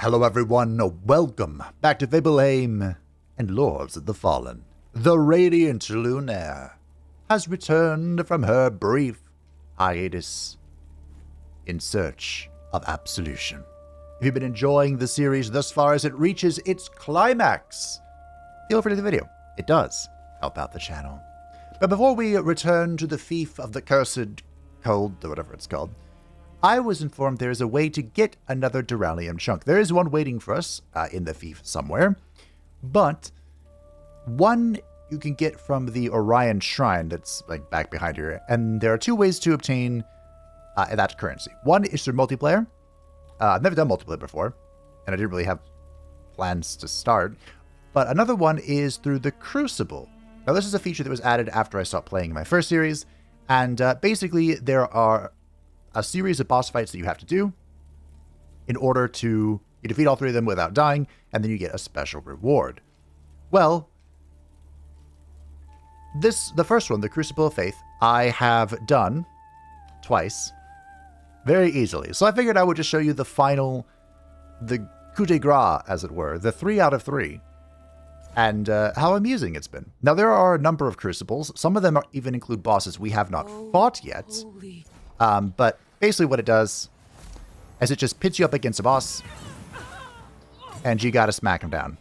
Hello everyone, welcome back to Fableheim and Lords of the Fallen. The radiant Lunaire has returned from her brief hiatus in search of absolution. If you've been enjoying the series thus far as it reaches its climax, feel free to the video. It does help out the channel. But before we return to the Fief of the Cursed Cold, or whatever it's called, I was informed there is a way to get another Duralium chunk. There is one waiting for us in the Fief somewhere, but one you can get from the Orion Shrine that's like back behind here, and there are two ways to obtain that currency. One is through multiplayer. I've never done multiplayer before, and I didn't really have plans to start, but another one is through the Crucible. Now this is a feature that was added after I stopped playing in my first series, and basically there are a series of boss fights that you have to do in order to you defeat all three of them without dying, and then you get a special reward. Well, the first one, the Crucible of Faith, I have done twice very easily. So I figured I would just show you the coup de grace, as it were, the 3 out of 3, and how amusing it's been. Now, there are a number of Crucibles. Some of them even include bosses we have not fought yet. But basically what it does is it just pits you up against a boss, and you gotta smack him down.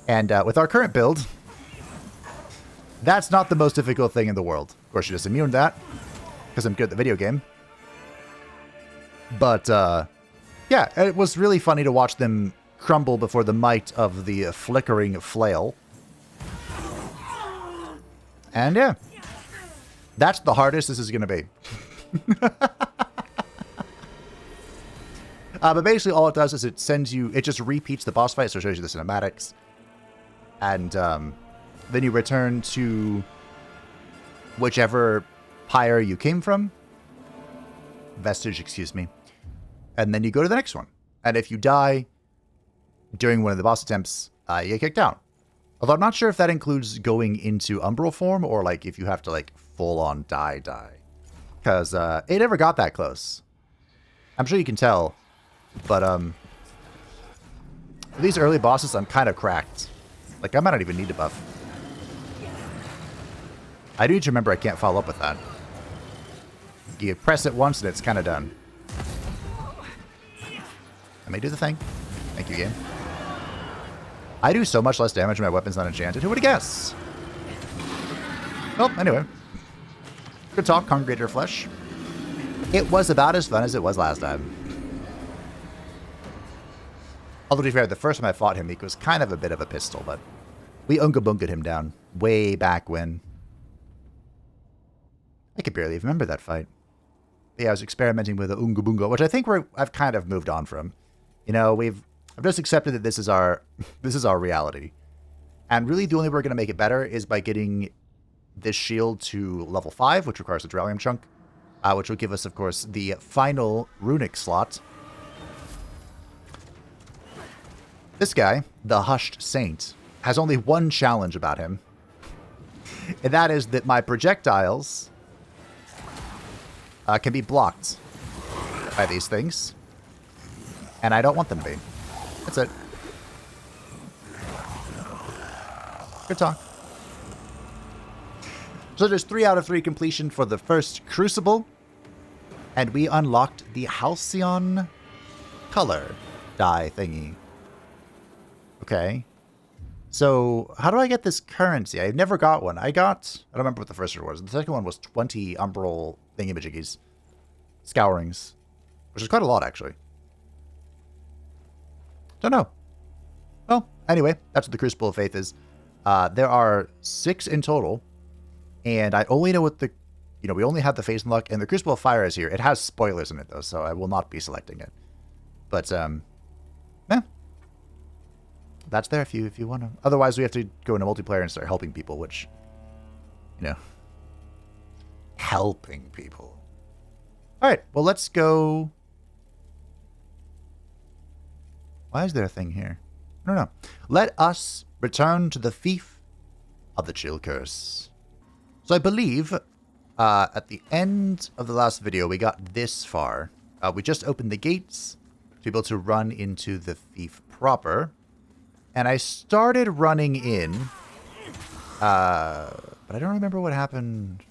And with our current build, that's not the most difficult thing in the world. Of course, you're just immune to that, because I'm good at the video game. But, yeah, it was really funny to watch them crumble before the might of the flickering flail. And, yeah, that's the hardest this is going to be. But basically all it does is it just repeats the boss fight, so it shows you the cinematics. And then you return to whichever pyre you came from. Vestige, excuse me. And then you go to the next one. And if you die during one of the boss attempts, you get kicked out. Although I'm not sure if that includes going into Umbral form, or like if you have to like full on die. Because it never got that close. I'm sure you can tell. But these early bosses, I'm kind of cracked. Like, I might not even need a buff. I do need to remember I can't follow up with that. You press it once and it's kind of done. I may do the thing. Thank you, game. I do so much less damage when my weapon's not enchanted. Who would have guessed? Well, anyway. Good talk, Congregator Flesh. It was about as fun as it was last time. Although, to be fair, the first time I fought him, he was kind of a bit of a pistol, but we unga-bungaed him down way back when. I could barely even remember that fight. But yeah, I was experimenting with the unga-bunga, which I think I've kind of moved on from. You know, I've just accepted that this is our reality. And really, the only way we're going to make it better is by getting this shield to level 5, which requires a Duralium chunk, which will give us, of course, the final runic slot. This guy, the Hushed Saint, has only one challenge about him. And that is that my projectiles can be blocked by these things. And I don't want them to be. That's it. Good talk. So there's 3 out of 3 completion for the first Crucible. And we unlocked the Halcyon color dye thingy. Okay. So, how do I get this currency? I've never got one. I don't remember what the first one was. The second one was 20 Umbral thingamajiggies. Scourings. Which is quite a lot, actually. Don't know. Well, anyway, that's what the Crucible of Faith is. There are 6 in total. And I only know what we only have the Phase Unlock, and the Crucible of Fire is here. It has spoilers in it, though, so I will not be selecting it. But, yeah. That's there if you want to. Otherwise, we have to go into multiplayer and start helping people, which, helping people. All right, well, let's go. Why is there a thing here? I don't know. Let us return to the Fief of the Chill Curse. So I believe at the end of the last video, we got this far. We just opened the gates be able to run into the Fief proper. And I started running in, but I don't remember what happened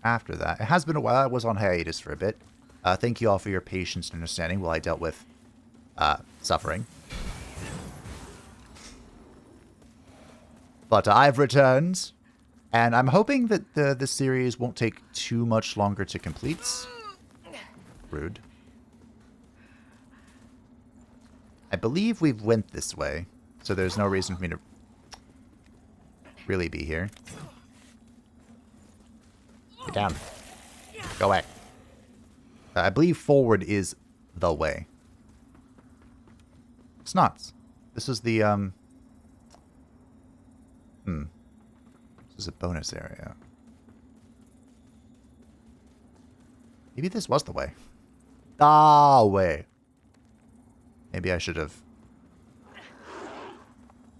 after that. It has been a while. I was on hiatus for a bit. Thank you all for your patience and understanding while I dealt with suffering. But I've returned, and I'm hoping that the series won't take too much longer to complete. Rude. I believe we've went this way, so there's no reason for me to really be here. Get down. Go away. I believe forward is the way. It's not. This is the, This is a bonus area. Maybe this was the way. Ah, way. Maybe I should have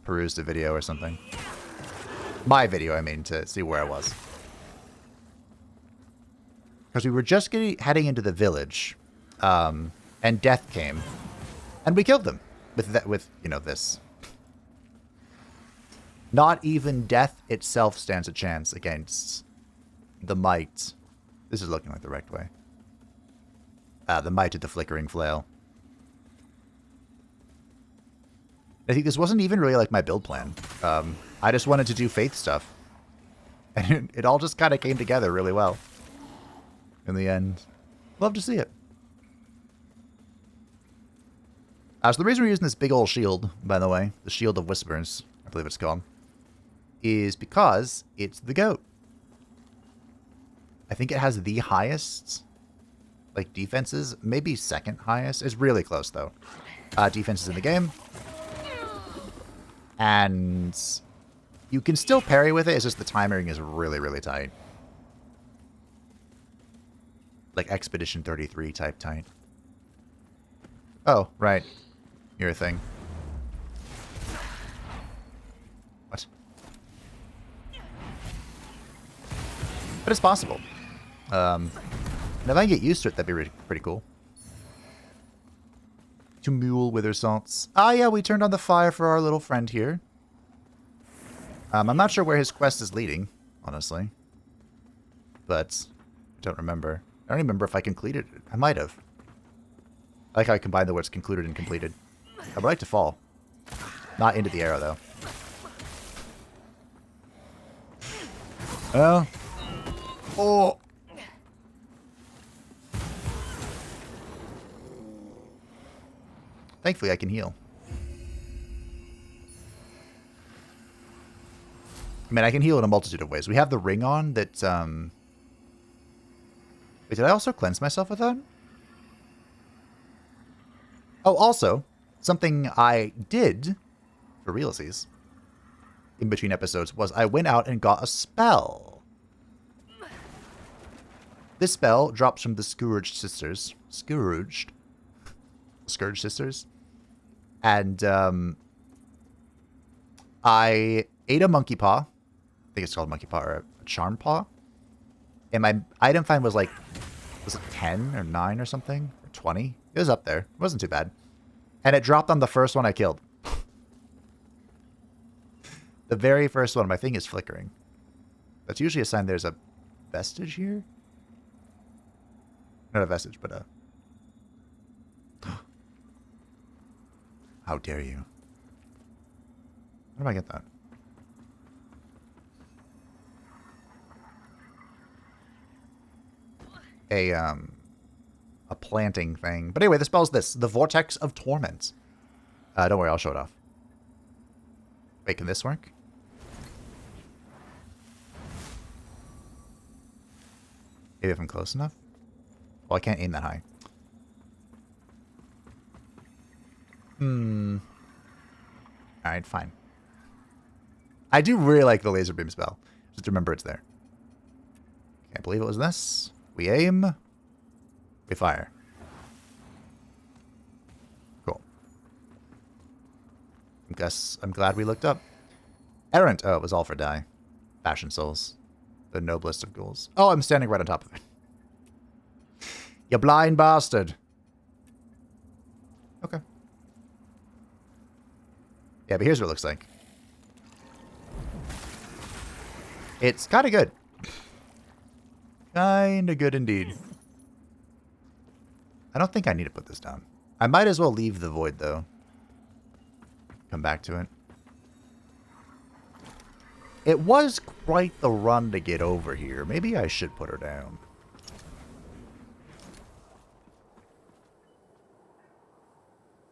perused a video or something. My video, I mean, to see where I was. Because we were just heading into the village, and death came, and we killed them with you know, this. Not even death itself stands a chance against the might. This is looking like the right way. The might of the flickering flail. I think this wasn't even really like my build plan. I just wanted to do faith stuff. And it all just kind of came together really well. In the end. Love to see it. So the reason we're using this big old shield, by the way, the Shield of Whispers, I believe it's called, is because it's the GOAT. I think it has the highest, like, defenses. Maybe second highest. It's really close, though. Defenses in the game. And you can still parry with it. It's just the timing is really, really tight. Like Expedition 33 type tight. Oh, right. You're a thing. What? But it's possible. And if I can get used to it, that'd be pretty cool. To mule wither salts. Ah, yeah, we turned on the fire for our little friend here. I'm not sure where his quest is leading, honestly. But I don't remember. I don't remember if I completed it. I might have. I like how I combine the words concluded and completed. I would like to fall. Not into the arrow, though. Oh. Oh. Thankfully, I can heal. I mean, I can heal in a multitude of ways. We have the ring on that, Wait, did I also cleanse myself with that? Oh, also, something I did, for realsies, in between episodes, was I went out and got a spell. This spell drops from the Scourged Sisters. Scourged Sisters. And, I ate a monkey paw. I think it's called monkey paw, or a charm paw. And my item find was like, was it 10 or 9 or something? Or 20? It was up there. It wasn't too bad. And it dropped on the first one I killed. The very first one. My thing is flickering. That's usually a sign there's a vestige here. Not a vestige, but a... How dare you? Where do I get that? A planting thing. But anyway, the spell's this. The Vortex of Torment. Don't worry, I'll show it off. Wait, can this work? Maybe if I'm close enough? Well, I can't aim that high. Alright, fine. I do really like the laser beam spell. Just remember it's there. Can't believe it was this. We aim. We fire. Cool. I'm glad we looked up. Errant. Oh, it was all for die. Fashion souls. The noblest of ghouls. Oh, I'm standing right on top of it. You blind bastard. Okay. Yeah, but here's what it looks like. It's kind of good. Kind of good indeed. I don't think I need to put this down. I might as well leave the void, though. Come back to it. It was quite the run to get over here. Maybe I should put her down.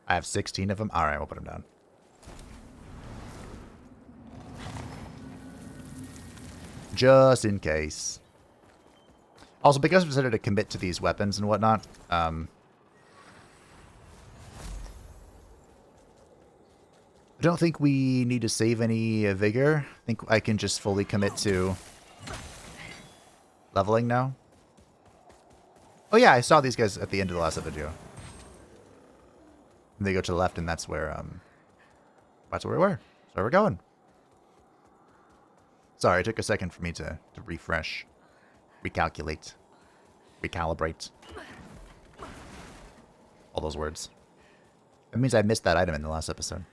I have 16 of them. Alright, we'll put them down. Just in case. Also, because I've decided to commit to these weapons and whatnot, I don't think we need to save any vigor. I think I can just fully commit to leveling now. Oh yeah, I saw these guys at the end of the last video. And they go to the left, and that's where we were. That's where we're going. Sorry, it took a second for me to refresh, recalculate, recalibrate. All those words. That means I missed that item in the last episode.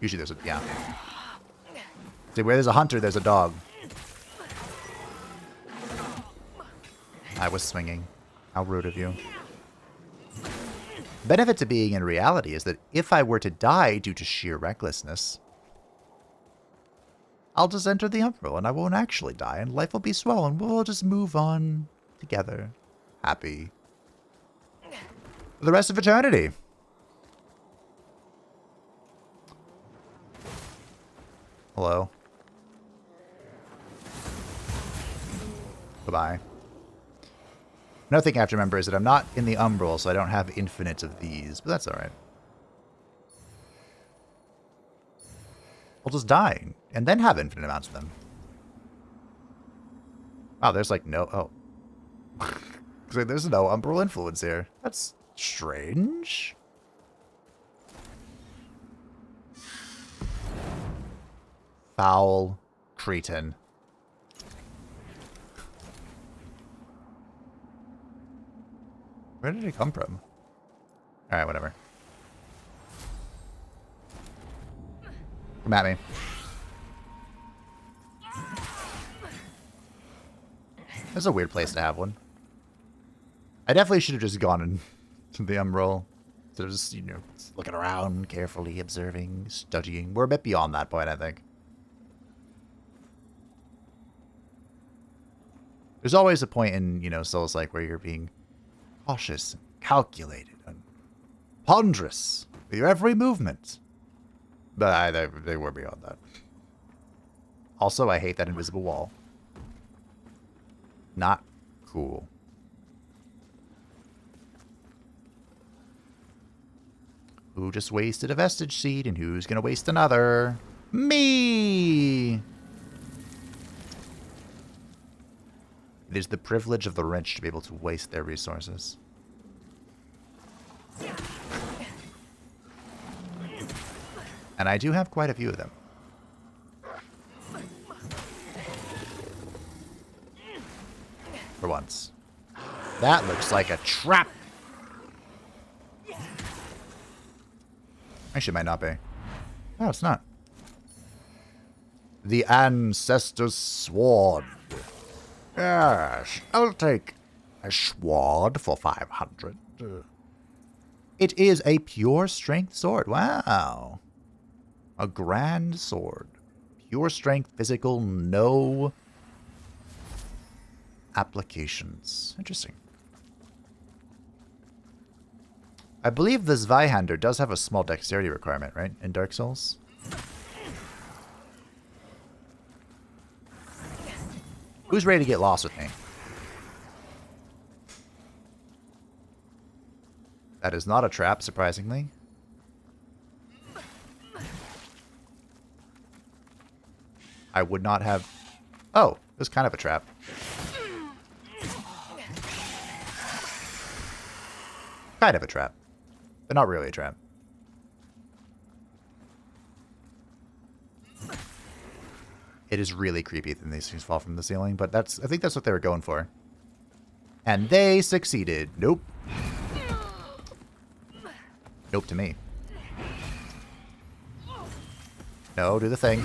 Usually there's a... yeah. See, where there's a hunter, there's a dog. I was swinging. How rude of you. Benefit to being in reality is that if I were to die due to sheer recklessness, I'll just enter the Umbral and I won't actually die and life will be swell and we'll just move on together. Happy. For the rest of eternity. Hello. Bye-bye. Another thing I have to remember is that I'm not in the Umbral, so I don't have infinite of these, but that's alright. We'll just die, and then have infinite amounts of them. Wow, there's like no... oh. There's no Umbral influence here. That's strange. Foul cretin. Where did it come from? Alright, whatever. Come at me. That's a weird place to have one. I definitely should have just gone into the Umbral. Instead of just, you know, looking around, carefully observing, studying. We're a bit beyond that point, I think. There's always a point in, you know, Souls-like where you're being cautious, and calculated, and ponderous with your every movement. But they were beyond that. Also, I hate that invisible wall. Not cool. Who just wasted a vestige seed, and who's gonna waste another? Me! It is the privilege of the rich to be able to waste their resources. And I do have quite a few of them. For once. That looks like a trap! Actually, it might not be. No, it's not. The Ancestor's Sword. Yes, I'll take a sword for 500. It is a pure strength sword. Wow. A grand sword. Pure strength, physical, no applications. Interesting. I believe the Zweihander does have a small dexterity requirement, right? In Dark Souls? Who's ready to get lost with me? That is not a trap, surprisingly. I would not have... oh, it was kind of a trap. Kind of a trap. But not really a trap. It is really creepy that these things fall from the ceiling, but I think that's what they were going for. And they succeeded. Nope. Nope to me. No, do the thing.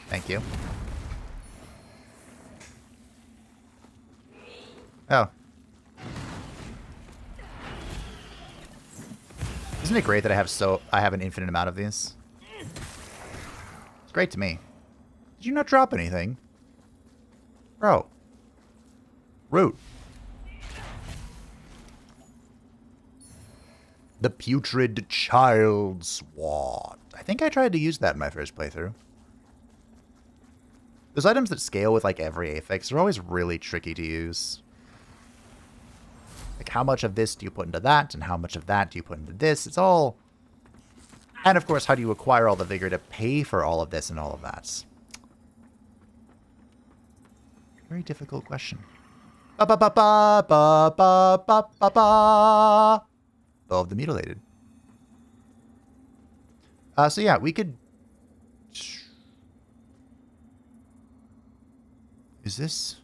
Thank you. Oh. Isn't it great that I have an infinite amount of these? It's great to me. Did you not drop anything? Bro. Root. The Putrid Child Sword. I think I tried to use that in my first playthrough. Those items that scale with like every affix are always really tricky to use. Like how much of this do you put into that, and how much of that do you put into this? It's all... And of course, how do you acquire all the vigor to pay for all of this and all of that? Very difficult question. Ba ba ba ba ba ba ba ba ba. Bow of the Mutilated. So yeah, we could... Is this...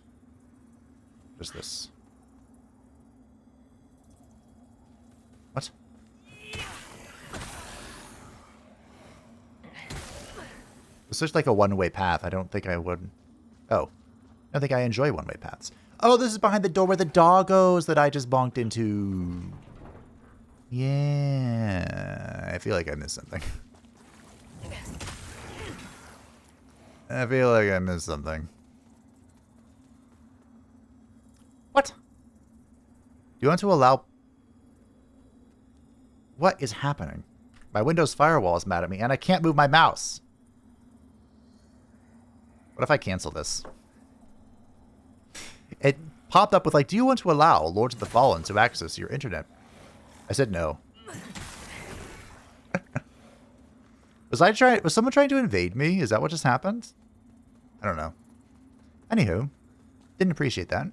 What is this? What? It's just like a one-way path. I don't think I would... Oh. I don't think I enjoy one-way paths. Oh, this is behind the door where the doggos that I just bonked into. Yeah. I feel like I missed something. I feel like I missed something. What? Do you want to allow... What is happening? My Windows firewall is mad at me, and I can't move my mouse. What if I cancel this? It popped up with like, do you want to allow Lords of the Fallen to access your internet? I said no. Was someone trying to invade me? Is that what just happened? I don't know. Anywho, didn't appreciate that.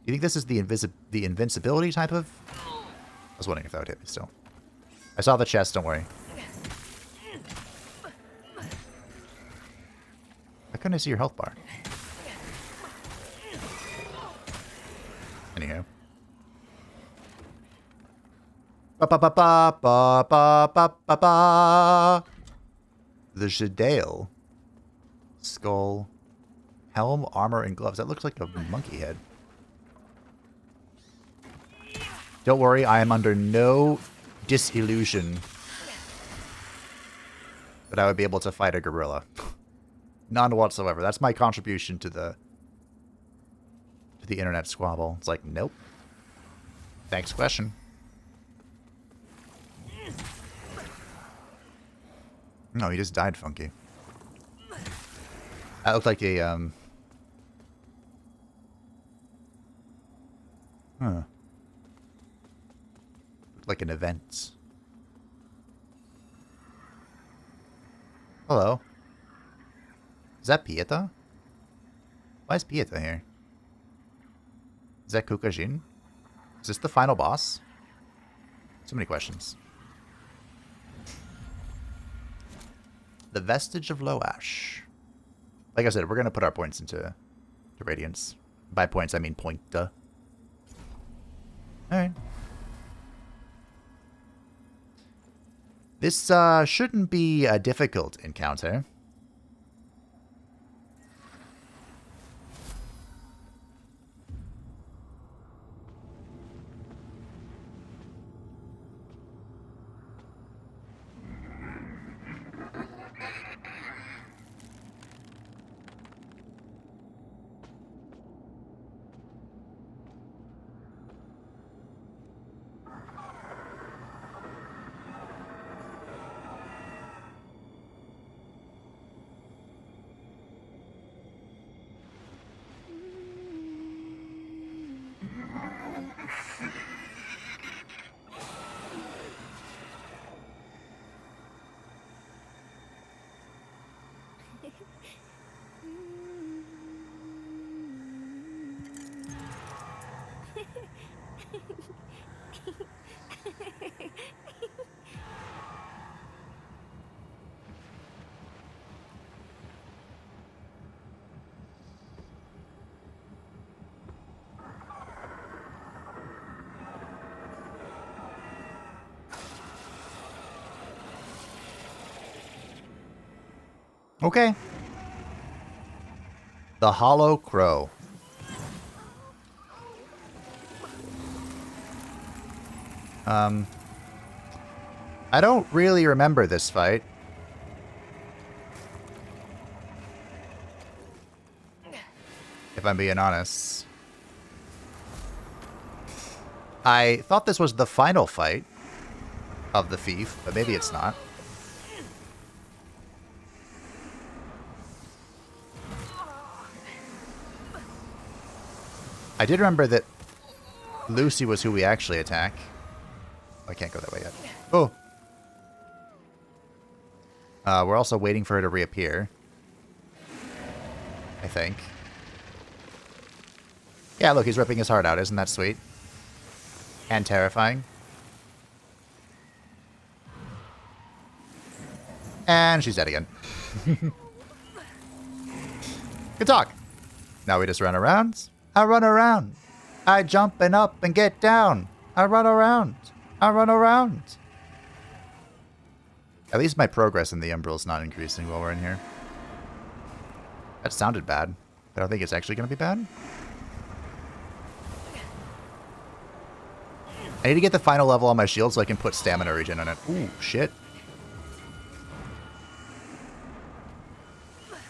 You think this is the invincibility type of... I was wondering if that would hit me still. I saw the chest, don't worry. Why couldn't I see your health bar? Anyhow. Ba ba ba ba ba ba ba ba ba. The Jadale. Skull. Helm, armor, and gloves. That looks like a monkey head. Don't worry, I am under no disillusion that I would be able to fight a gorilla. None whatsoever. That's my contribution to the internet squabble. It's like, nope. Thanks, question. No, he just died funky. That looked like a, Huh. Like an event. Hello. Is that Pieta? Why is Pieta here? Is that Kukajin? Is this the final boss? So many questions. The Vestige of Loash. Like I said, we're going to put our points into Radiance. By points, I mean pointa. Alright. This shouldn't be a difficult encounter. Okay. The Hollow Crow. I don't really remember this fight. If I'm being honest. I thought this was the final fight of the Fief, but maybe it's not. I did remember that Lucy was who we actually attack. I can't go that way yet. Oh. We're also waiting for her to reappear. I think. Yeah, look, he's ripping his heart out. Isn't that sweet? And terrifying. And she's dead again. Good talk. Now we just run around. I run around. I jump and up and get down. I run around. I run around. At least my progress in the Umbril's not increasing while we're in here. That sounded bad. I don't think it's actually going to be bad. I need to get the final level on my shield so I can put stamina regen on it. Ooh, shit.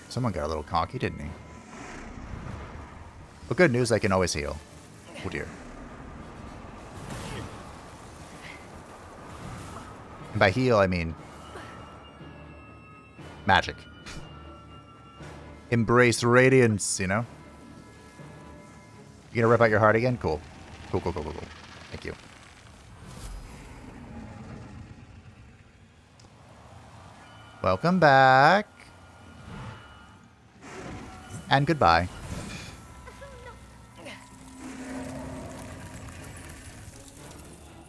Someone got a little cocky, didn't he? But good news, I can always heal. Oh dear. And by heal, I mean magic. Embrace radiance, you know? You gonna rip out your heart again? Cool. Cool, cool, cool, cool, cool. Thank you. Welcome back. And goodbye.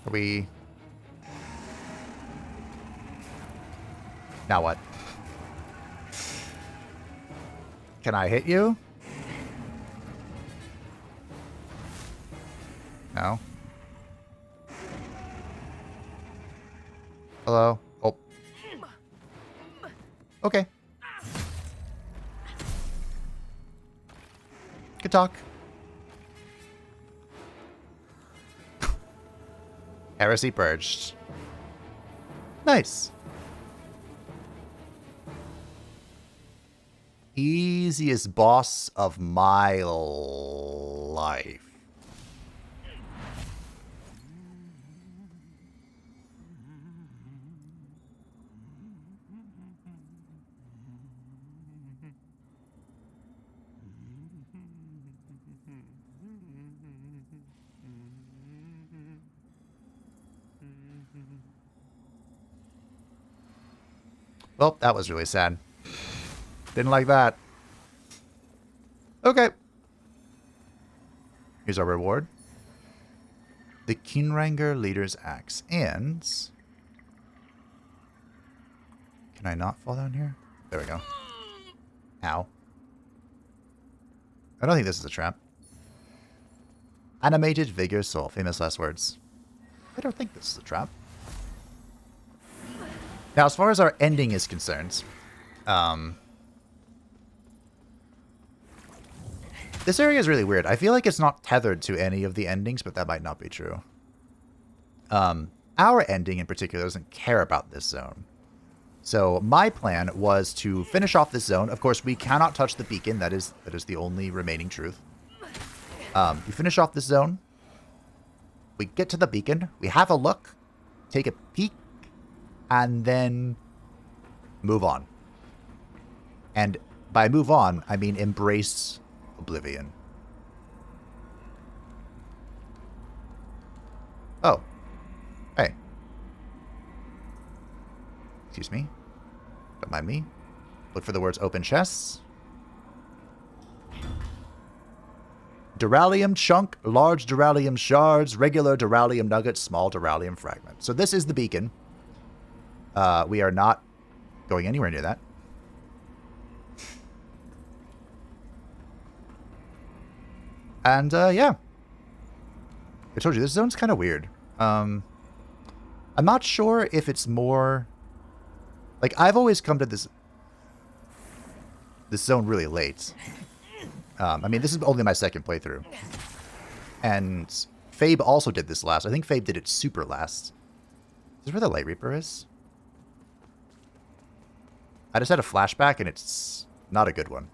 Are we... Now what? Can I hit you? No. Hello? Oh. Okay. Good talk. Heresy purged. Nice. Easiest boss of my life. Well, that was really sad. Didn't like that. Okay. Here's our reward. The Kinranger Leader's Axe. And... Can I not fall down here? There we go. Ow. I don't think this is a trap. Animated Vigor Soul. Famous last words. I don't think this is a trap. Now, as far as our ending is concerned, this area is really weird. I feel like it's not tethered to any of the endings, but that might not be true. Our ending in particular doesn't care about this zone. So my plan was to finish off this zone. Of course, we cannot touch the beacon. That is the only remaining truth. We finish off this zone. We get to the beacon. We have a look. Take a peek. And then move on. And by move on, I mean embrace oblivion. Oh. Hey. Excuse me. Don't mind me. Look for the words open chests. Duralium chunk, large duralium shards, regular duralium nuggets, small duralium fragment. So this is the beacon. We are not going anywhere near that. And, yeah. I told you, this zone's kind of weird. I'm not sure if it's more... Like, I've always come to this... this zone really late. I mean, this is only my second playthrough. And Fabe also did this last. I think Fabe did it super last. Is this where the Lightreaper is? I just had a flashback, and it's not a good one.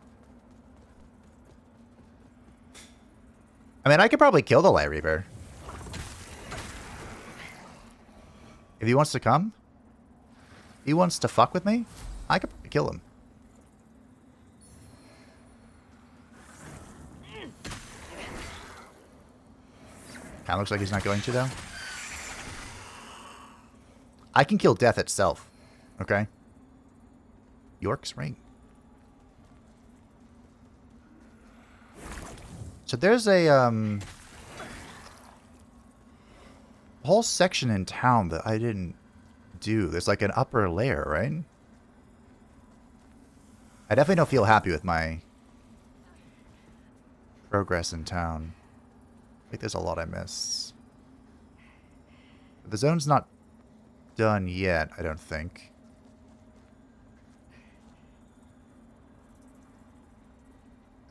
I mean, I could probably kill the Lightreaper. If he wants to come? If he wants to fuck with me? I could probably kill him. Kinda looks like he's not going to, though. I can kill death itself. Okay? York's Ring. So there's a whole section in town that I didn't do. There's like an upper layer, right? I definitely don't feel happy with my progress in town. I think there's a lot I miss. The zone's not done yet, I don't think.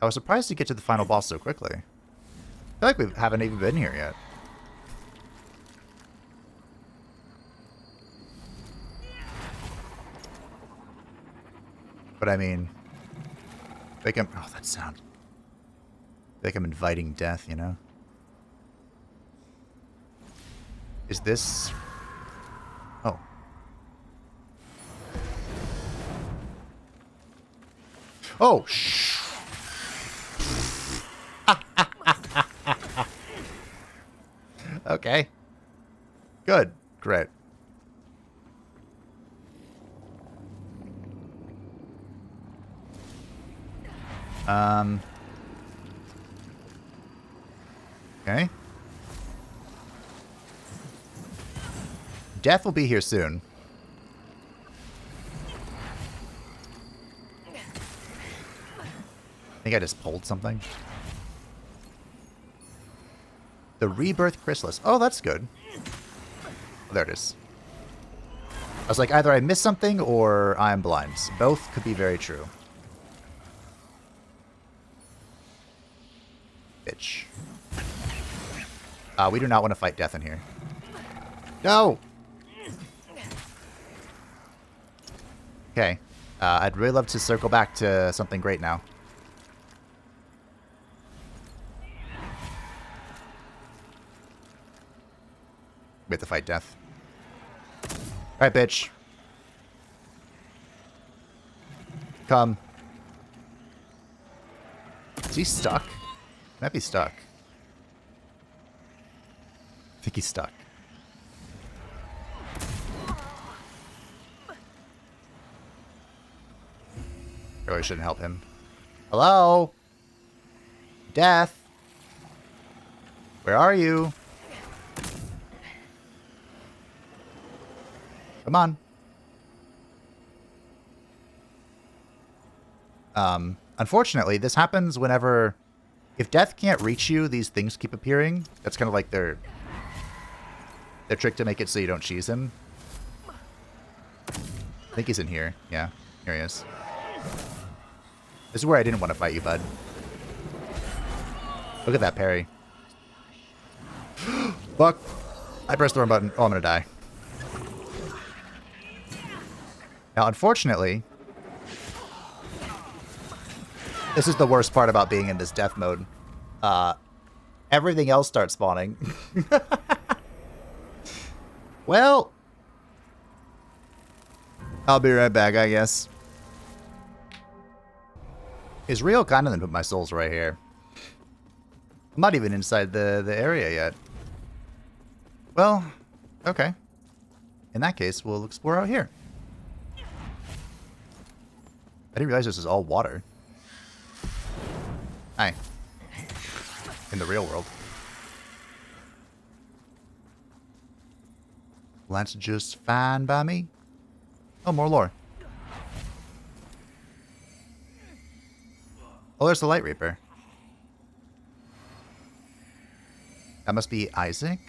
I was surprised to get to the final boss so quickly. I feel like we haven't even been here yet. But I mean, like I'm, oh, that sound. Like I'm inviting death, you know? Is this... Oh. Oh, shh. Okay. Good. Great. Okay. Death will be here soon. I think I just pulled something. The Rebirth Chrysalis. Oh, that's good. Oh, there it is. I was like, either I missed something or I'm blind. Both could be very true. Bitch. We do not want to fight death in here. No! Okay. I'd really love to circle back to something great now. We have to fight death. Alright, bitch. Come. Is he stuck? Might be stuck. I think he's stuck. Really shouldn't help him. Hello? Death? Where are you? Come on. Unfortunately, this happens whenever... If death can't reach you, these things keep appearing. That's kind of like their trick to make it so you don't cheese him. I think he's in here. Yeah, here he is. This is where I didn't want to fight you, bud. Look at that parry. Fuck. I pressed the wrong button. Oh, I'm going to die. Now, unfortunately, this is the worst part about being in this death mode. Everything else starts spawning. Well, I'll be right back, I guess. It's real kind of them put my souls right here. I'm not even inside the area yet. Well, okay. In that case, we'll explore out here. I didn't realize this is all water. Hi. In the real world. That's just fine by me. Oh, more lore. Oh, there's the Lightreaper. That must be Isaac.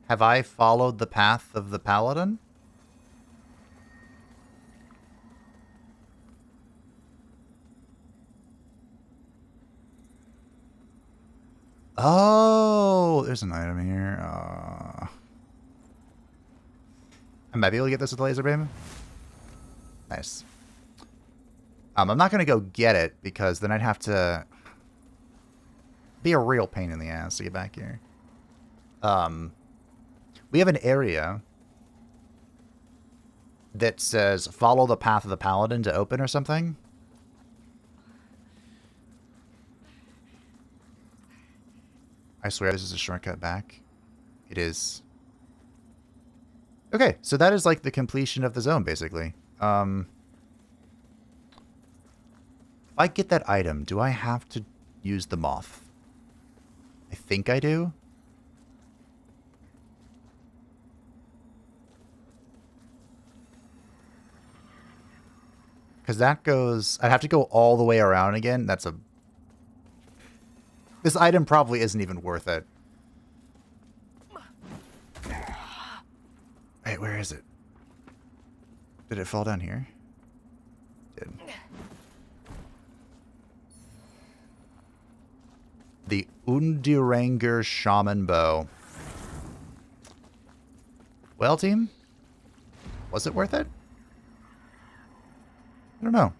Have I followed the path of the paladin? Oh, there's an item here. I might be able to get this with the laser beam. Nice. I'm not going to go get it because then I'd have to be a real pain in the ass to get back here. We have an area that says follow the path of the paladin to open or something. I swear this is a shortcut back. It is. Okay, so that is like the completion of the zone, basically. If I get that item, do I have to use the moth? I think I do. Because that goes... I'd have to go all the way around again. That's a... This item probably isn't even worth it. Wait, where is it? Did it fall down here? It did. The Undiranger Shaman Bow. Well, team? Was it worth it? I don't know.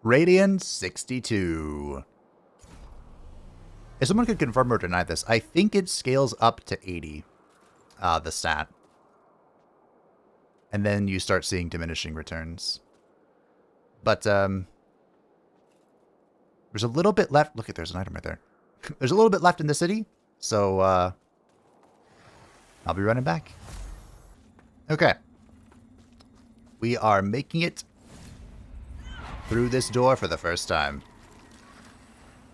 Radiant 62. If someone could confirm or deny this, I think it scales up to 80. The stat. And then you start seeing diminishing returns. But, there's a little bit left. Look, there's an item right there. There's a little bit left in the city. So, I'll be running back. Okay. We are making it through this door for the first time.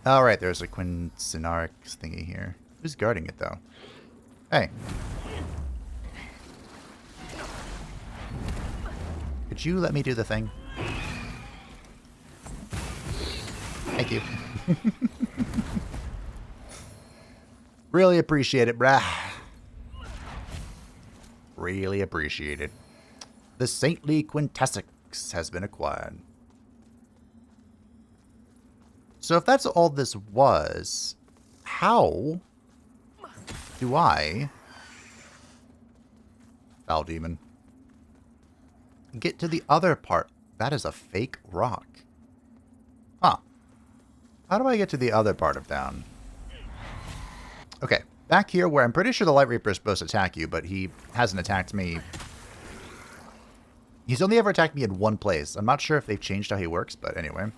Alright, there's a Quincinarix thingy here. Who's guarding it, though? Hey. Could you let me do the thing? Thank you. Really appreciate it, brah. Really appreciate it. The Saintly Quintessence has been acquired. So if that's all this was, how do I, foul demon, get to the other part? That is a fake rock. Huh. How do I get to the other part of town? Okay, back here where I'm pretty sure the Lightreaper is supposed to attack you, but he hasn't attacked me. He's only ever attacked me in one place. I'm not sure if they've changed how he works, but anyway.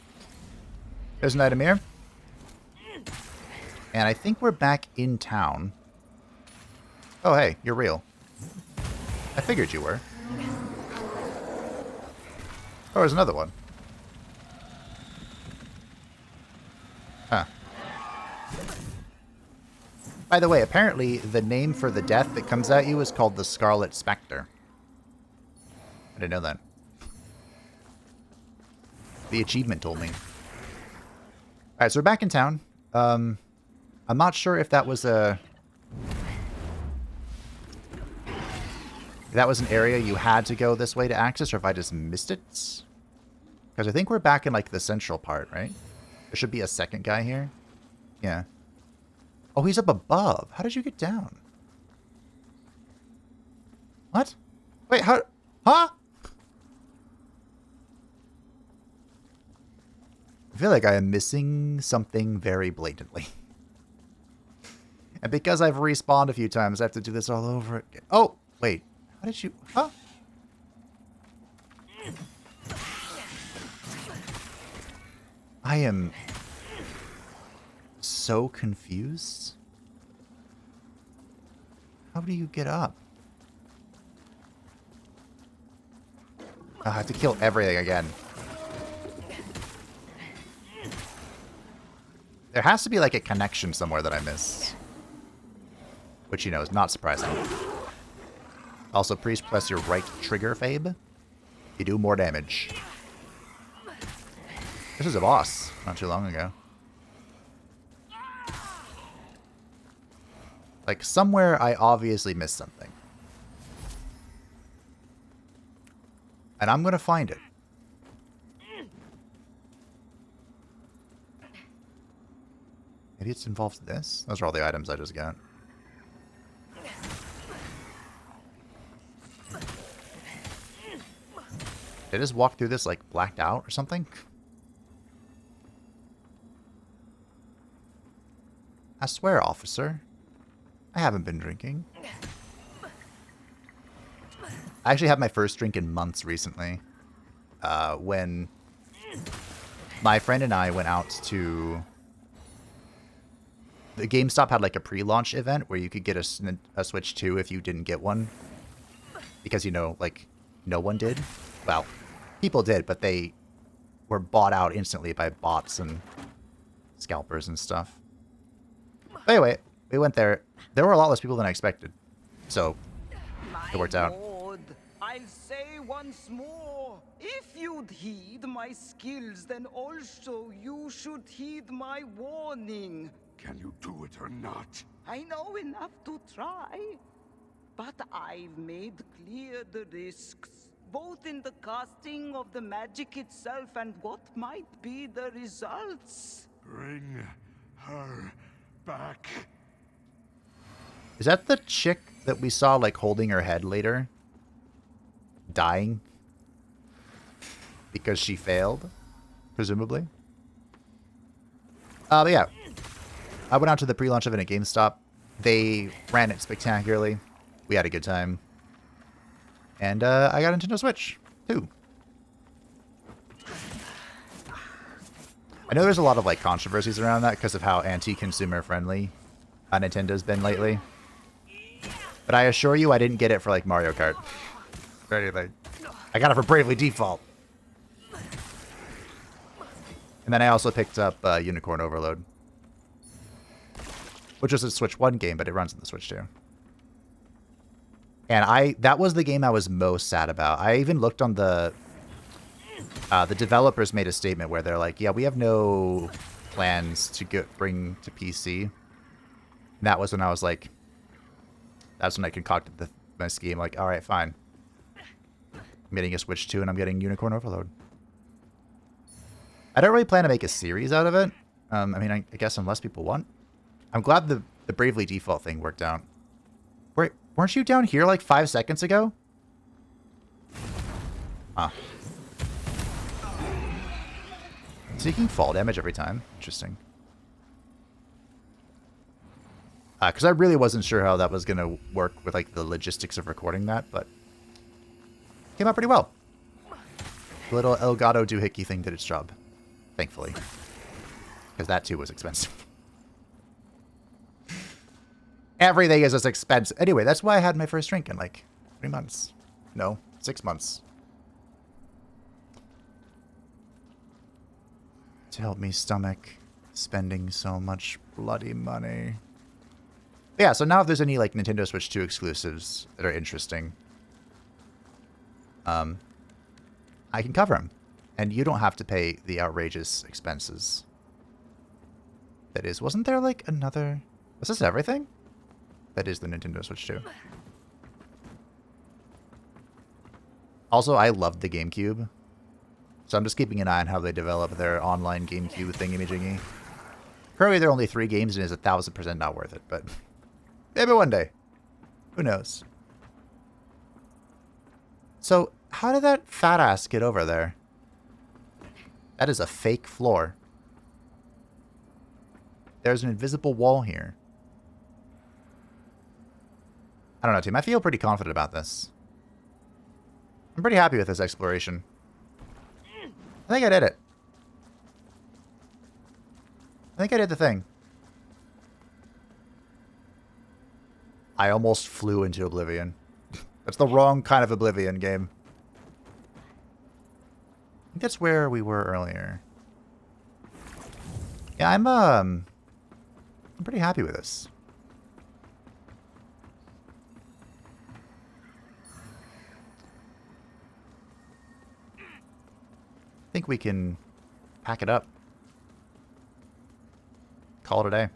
There's an item here. And I think we're back in town. Oh, hey, you're real. I figured you were. Oh, there's another one. Huh. By the way, apparently the name for the death that comes at you is called the Scarlet Spectre. I didn't know that. The achievement told me. Alright, so we're back in town. I'm not sure if that was a... If that was an area you had to go this way to access, or if I just missed it. Because I think we're back in, like, the central part, right? There should be a second guy here. Yeah. Oh, he's up above. How did you get down? What? Wait, how... Huh? I feel like I am missing something very blatantly. And because I've respawned a few times, I have to do this all over again. Oh, wait. How did you... Huh? I am so confused. How do you get up? I have to kill everything again. There has to be like a connection somewhere that I miss. Which, you know, is not surprising. Also, please press your right trigger, Fabe. You do more damage. This is a boss not too long ago. Like, somewhere I obviously missed something. And I'm gonna find it. Maybe it's involved in this? Those are all the items I just got. Did I just walk through this, like, blacked out or something? I swear, officer. I haven't been drinking. I actually had my first drink in months recently. When my friend and I went out to... The GameStop had like a pre-launch event where you could get a Switch 2 if you didn't get one. Because, you know, like, no one did. Well, people did, but they were bought out instantly by bots and scalpers and stuff. But anyway, we went there. There were a lot less people than I expected. So, it worked out. Lord, I'll say once more, if you'd heed my skills, then also you should heed my warning. Can you do it or not? I know enough to try, but I've made clear the risks, both in the casting of the magic itself and what might be the results. Bring her back. Is that the chick that we saw, like, holding her head later? Dying? Because she failed? Presumably? But yeah. I went out to the pre-launch event at GameStop. They ran it spectacularly. We had a good time. And I got a Nintendo Switch, too. I know there's a lot of, like, controversies around that because of how anti-consumer friendly Nintendo's been lately. But I assure you I didn't get it for, like, Mario Kart. Or anything. I got it for Bravely Default. And then I also picked up Unicorn Overload. Which was a Switch 1 game, but it runs on the Switch 2. And that was the game I was most sad about. I even looked on the developers made a statement where they're like, yeah, we have no plans to bring to PC. And that was when I was like, that's when I concocted my scheme. Like, all right, fine. I'm getting a Switch 2 and I'm getting Unicorn Overload. I don't really plan to make a series out of it. I mean, I guess unless people want. I'm glad the Bravely Default thing worked out. Wait, weren't you down here like 5 seconds ago? Huh. Taking fall damage every time. Interesting. Because I really wasn't sure how that was going to work with like the logistics of recording that, but came out pretty well. The little Elgato doohickey thing did its job, thankfully. Because that too was expensive. Everything is as expensive. Anyway, that's why I had my first drink in like 3 months. No, 6 months. To help me stomach spending so much bloody money. But yeah, so now if there's any like Nintendo Switch 2 exclusives that are interesting, I can cover them. And you don't have to pay the outrageous expenses. That is, wasn't there like another... Was this everything? That is the Nintendo Switch 2. Also, I loved the GameCube. So I'm just keeping an eye on how they develop their online GameCube thingy-majiggy. Currently, there are only 3 games and it's 1000% not worth it, but maybe one day. Who knows? So, how did that fat ass get over there? That is a fake floor. There's an invisible wall here. I don't know, team. I feel pretty confident about this. I'm pretty happy with this exploration. I think I did it. I think I did the thing. I almost flew into oblivion. That's the wrong kind of oblivion game. I think that's where we were earlier. Yeah, I'm pretty happy with this. I think we can pack it up. Call it a day.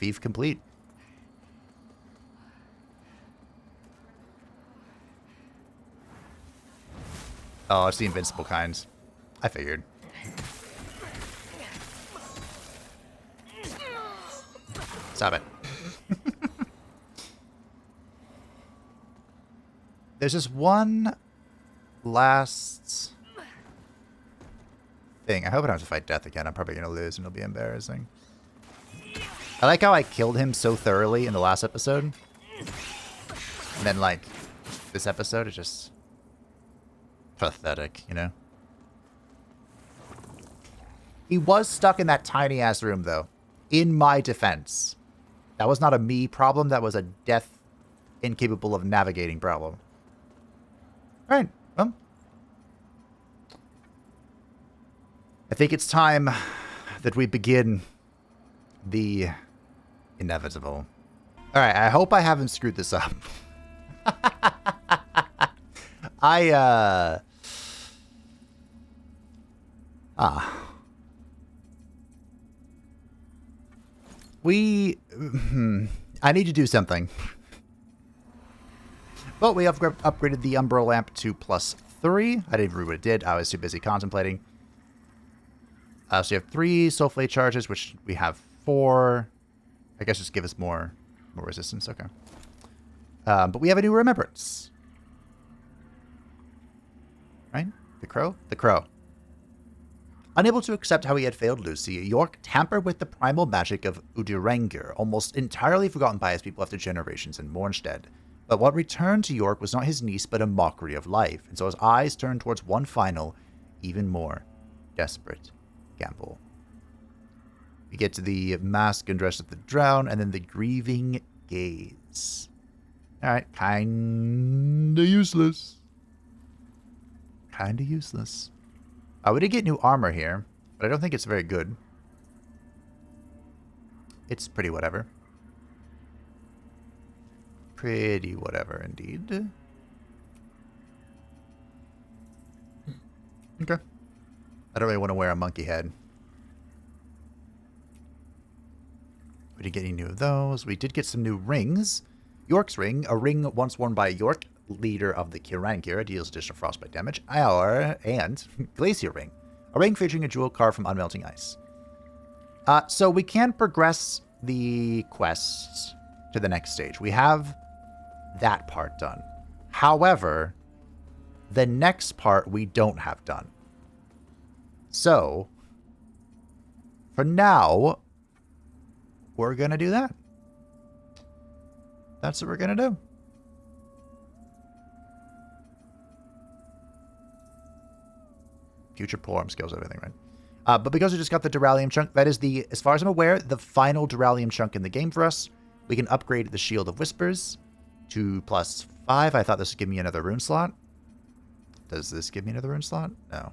Fief complete. Oh, it's the invincible kinds. I figured. Stop it. There's just one last thing. I hope I don't have to fight death again. I'm probably going to lose and it'll be embarrassing. I like how I killed him so thoroughly in the last episode. And then, like, this episode is just pathetic, you know? He was stuck in that tiny-ass room, though. In my defense. That was not a me problem. That was a death incapable of navigating problem. Alright, well. I think it's time that we begin the inevitable. Alright, I hope I haven't screwed this up. I need to do something. But we have upgraded the Umbra Lamp to +3. I didn't read what it did. I was too busy contemplating. So you have 3 Soulflay charges, which we have 4. I guess just give us more resistance. Okay. But we have a new remembrance. Right? The crow? The crow. Unable to accept how he had failed Lucy, York tampered with the primal magic of Udurengir, almost entirely forgotten by his people after generations in Mornstead. But what returned to York was not his niece, but a mockery of life, and so his eyes turned towards one final, even more desperate gamble. We get to the mask and dress of the drown, and then the grieving gaze. Alright, kinda useless. Kinda useless. We did get new armor here, but I don't think it's very good. It's pretty whatever. Pretty whatever indeed. Okay. I don't really want to wear a monkey head. We didn't get any new of those. We did get some new rings. York's ring, a ring once worn by York, leader of the Kirangir, deals additional frostbite damage. And Glacier ring, a ring featuring a jewel carved from unmelting ice. So we can progress the quests to the next stage. We have that part done. However, the next part we don't have done. So, for now, we're going to do that. That's what we're going to do. Future polearm skills, everything, right? But because we just got the Duralium chunk, that is the, as far as I'm aware, the final Duralium chunk in the game for us. We can upgrade the Shield of Whispers to +5. I thought this would give me another rune slot. Does this give me another rune slot? No.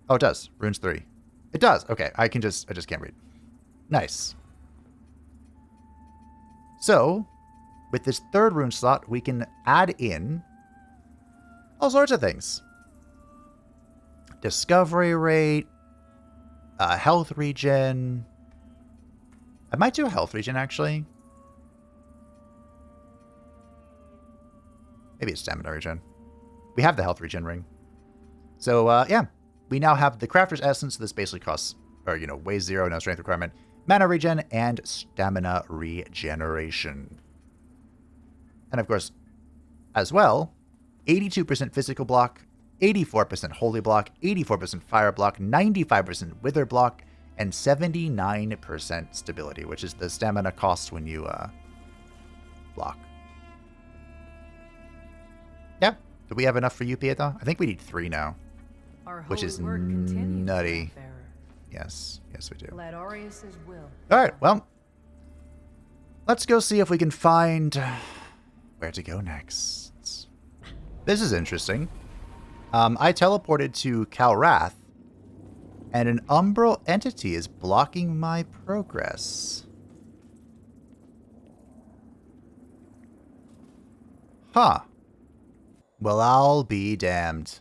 Oh, it does. Runes 3. It does. Okay, I just can't read. Nice. So, with this third rune slot, we can add in all sorts of things. Discovery rate, health regen. I might do a health regen, actually. Maybe it's stamina regen. We have the health regen ring. So, yeah. We now have the Crafter's Essence. So this basically costs, or, weighs 0, no strength requirement. Mana regen, and stamina regeneration. And, of course, as well, 82% physical block, 84% holy block, 84% fire block, 95% wither block, and 79% stability, which is the stamina cost when you block. Yep. Do we have enough for you, Pieta? I think we need 3 now, which is nutty. Yes, we do. Let Aureus's will. All right, well, let's go see if we can find where to go next. This is interesting. I teleported to Calrath, and an umbral entity is blocking my progress. Huh. Well, I'll be damned.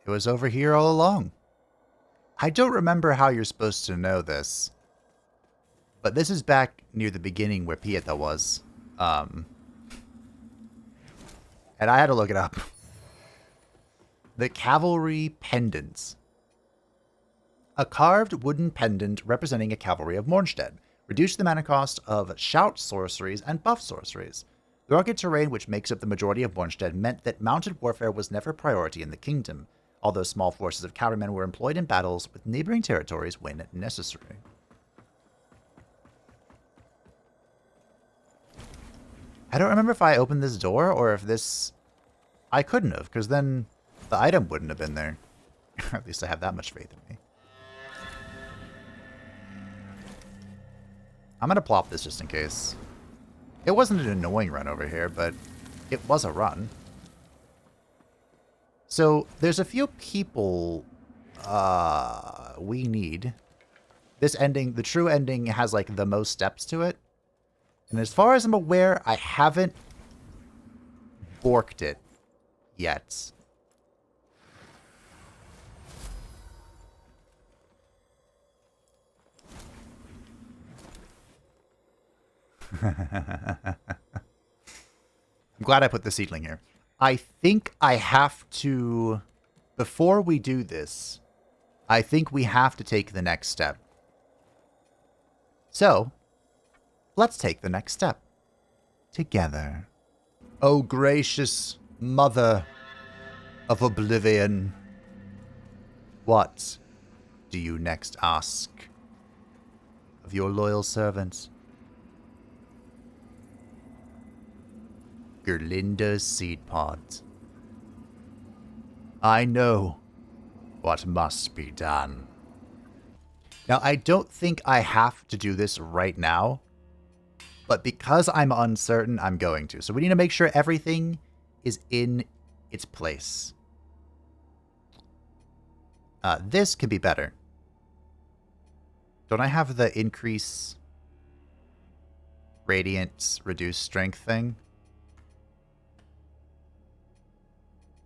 It was over here all along. I don't remember how you're supposed to know this, but this is back near the beginning where Pieta was. And I had to look it up. The cavalry pendants. A carved wooden pendant representing a cavalry of Mornstead. Reduced the mana cost of shout sorceries and buff sorceries. The rugged terrain which makes up the majority of Mornstead meant that mounted warfare was never a priority in the kingdom, although small forces of cavalrymen were employed in battles with neighboring territories when necessary. I don't remember if I opened this door or if this... I couldn't have, because then the item wouldn't have been there. At least I have that much faith in me. I'm going to plop this just in case. It wasn't an annoying run over here, but it was a run. So there's a few people we need. This ending, the true ending, has like the most steps to it. And as far as I'm aware, I haven't borked it yet. I'm glad I put the seedling here. I think I have to, before we do this, I think we have to take the next step. So, let's take the next step. Together. Oh, gracious Mother of Oblivion. What do you next ask of your loyal servant? Gerlinda's seed pod. I know what must be done. Now, I don't think I have to do this right now, but because I'm uncertain, I'm going to. So we need to make sure everything is in its place. This could be better. Don't I have the increase radiant reduce strength thing?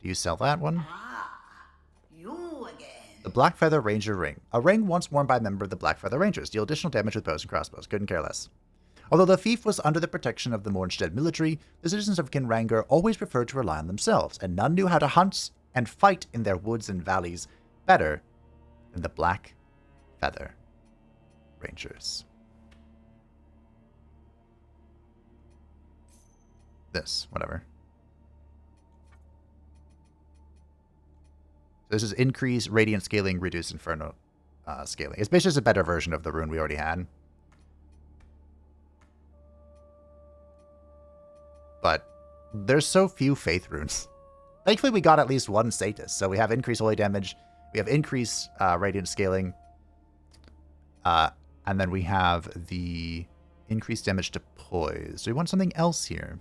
Do you sell that one? You again. The Blackfeather Ranger Ring. A ring once worn by a member of the Blackfeather Rangers. Deal additional damage with bows and crossbows. Couldn't care less. Although the Fief was under the protection of the Mornstead military, the citizens of Kinranger always preferred to rely on themselves, and none knew how to hunt and fight in their woods and valleys better than the Blackfeather Rangers. This, whatever. This is increase radiant scaling, reduce inferno scaling. It's basically just a better version of the rune we already had. But there's so few faith runes. Thankfully, we got at least one status. So we have increased holy damage. We have increased radiant scaling. And then we have the increased damage to poise. Do we want something else here?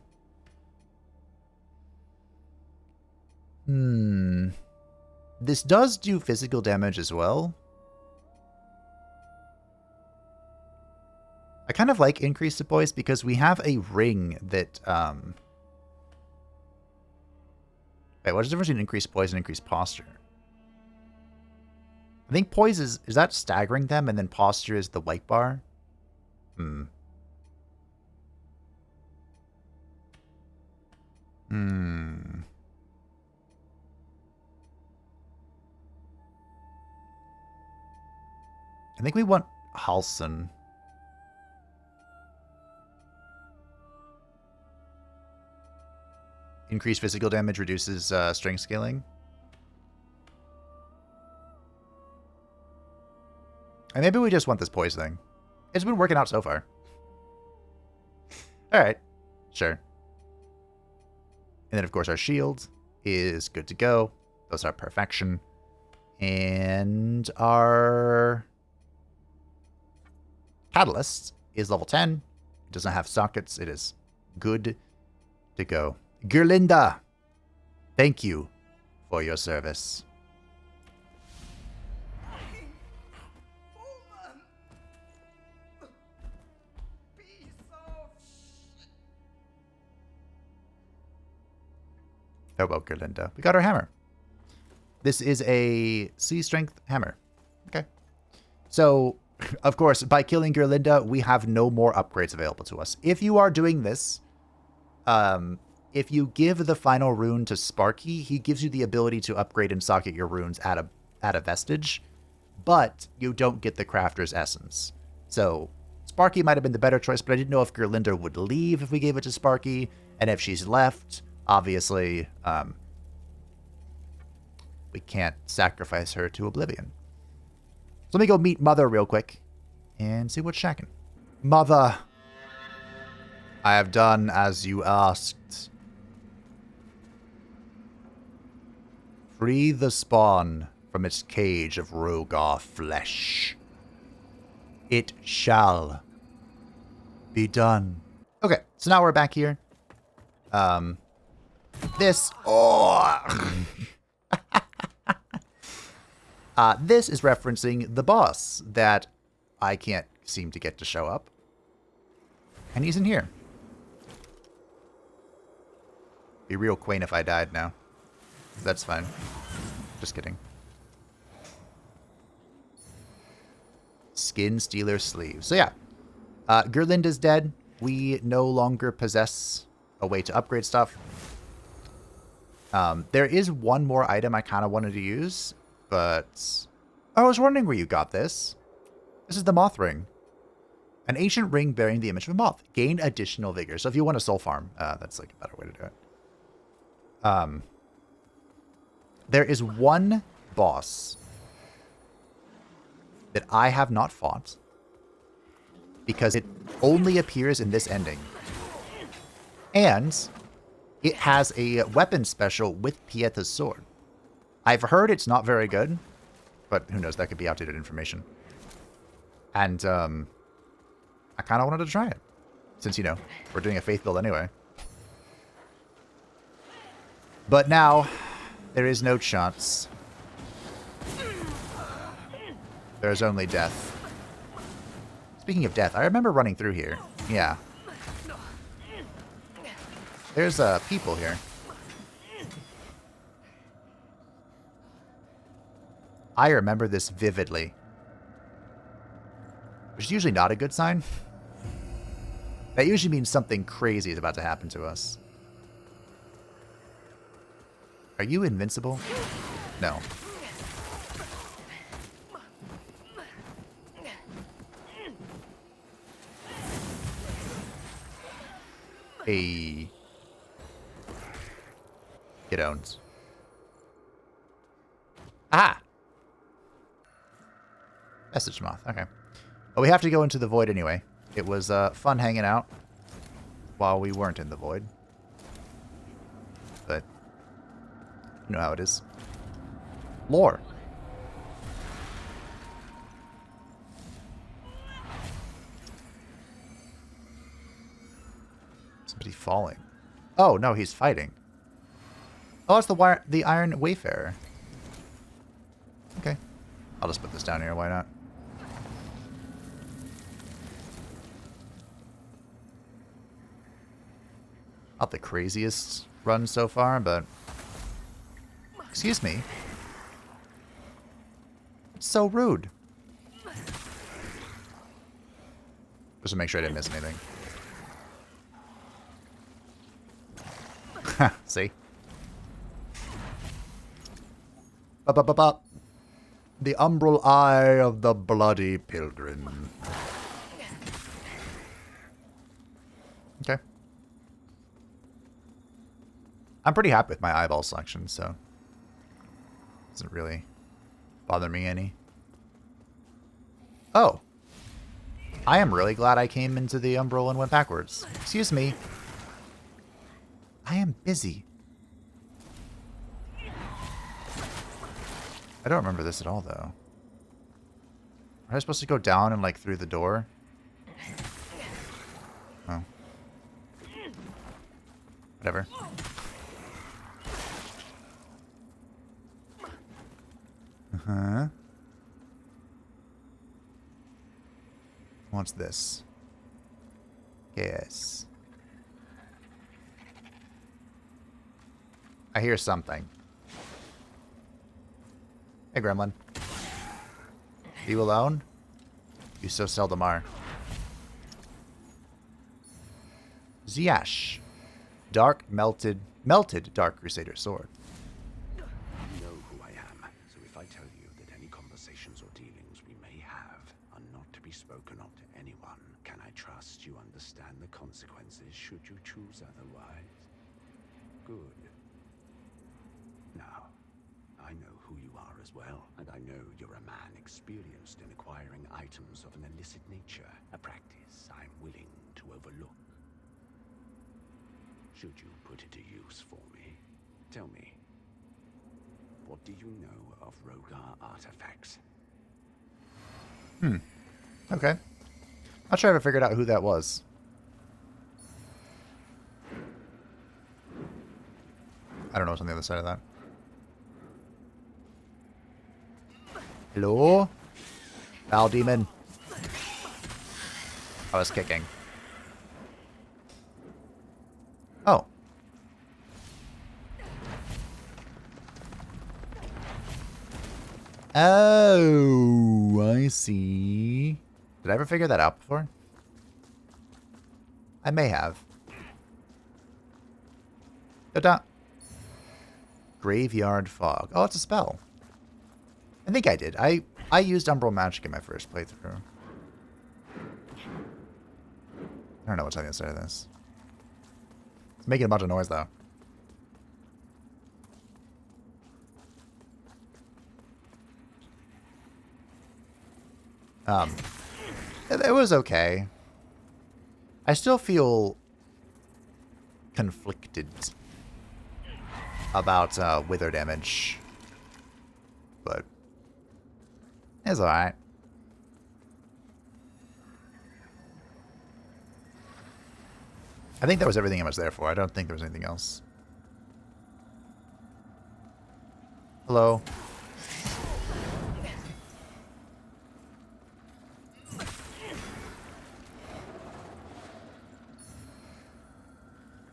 This does do physical damage as well. I kind of like increased to poise because we have a ring that... Wait, what's the difference between increased poise and increased posture? I think poise is that staggering them, and then posture is the white bar? I think we want Halson. Increased physical damage reduces strength scaling. And maybe we just want this poise thing. It's been working out so far. Alright. Sure. And then, of course, our shield is good to go. Those are perfection. And our catalyst is level 10. It does not have sockets. It is good to go. Gerlinda, thank you for your service. How about Gerlinda? We got our hammer. This is a sea strength hammer. Okay. So, of course, by killing Gerlinda, we have no more upgrades available to us. If you are doing this, if you give the final rune to Sparky, he gives you the ability to upgrade and socket your runes at a vestige, but you don't get the crafter's essence. So Sparky might have been the better choice, but I didn't know if Gerlinda would leave if we gave it to Sparky, and if she's left, obviously, we can't sacrifice her to oblivion. So let me go meet Mother real quick and see what's shacking. Mother, I have done as you asked. Free the spawn from its cage of Rogar flesh. It shall be done. Okay, so now we're back here. This... Oh! This is referencing the boss that I can't seem to get to show up. And he's in here. Be real quaint if I died now. That's fine. Just kidding. Skin Stealer Sleeve. So yeah. Gerlinda's dead. We no longer possess a way to upgrade stuff. There is one more item I kind of wanted to use, but... I was wondering where you got this. This is the Moth Ring. An ancient ring bearing the image of a moth. Gain additional vigor. So if you want a soul farm, that's like a better way to do it. There is one boss that I have not fought because it only appears in this ending. And it has a weapon special with Pieta's sword. I've heard it's not very good, but who knows, that could be outdated information. And I kind of wanted to try it since, you know, we're doing a faith build anyway. But now, there is no chance. There's only death. Speaking of death, I remember running through here. Yeah. There's people here. I remember this vividly. Which is usually not a good sign. That usually means something crazy is about to happen to us. Are you invincible? No. Hey. Get owned. Ah! Message moth. Okay. Well, we have to go into the void anyway. It was fun hanging out while we weren't in the void. But you know how it is. Lore. Somebody falling. Oh, no, he's fighting. Oh, it's the Iron Wayfarer. Okay. I'll just put this down here. Why not? Not the craziest run so far, but... Excuse me. It's so rude. Just to make sure I didn't miss anything. See? Ba-ba-ba-ba. The umbral eye of the bloody pilgrim. Okay. I'm pretty happy with my eyeball selection, so doesn't really bother me any. Oh. I am really glad I came into the umbral and went backwards. Excuse me. I am busy. I don't remember this at all, though. Are I supposed to go down and, like, through the door? Oh. Whatever. Uh-huh. What's this? Yes. I hear something. Hey, Gremlin. You alone? You so seldom are. Ziash. Melted Dark Crusader sword. You know who I am, so if I tell you that any conversations or dealings we may have are not to be spoken of to anyone, can I trust you understand the consequences should you choose otherwise? Good. Now, I know who you are as well, and I know you're a man experienced in acquiring items of an illicit nature, a practice I'm willing to overlook. Should you put it to use for me, tell me, what do you know of Rogar artifacts? Okay. Not sure if I figured out who that was. I don't know what's on the other side of that. Hello? Foul demon. I was kicking. Oh. Oh, I see. Did I ever figure that out before? I may have. Ta-da. Graveyard Fog. Oh, it's a spell. I think I did. I used Umbral Magic in my first playthrough. I don't know what's on the other side of this. It's making a bunch of noise, though. It was okay. I still feel conflicted about wither damage, but it's alright. I think that was everything I was there for. I don't think there was anything else. Hello.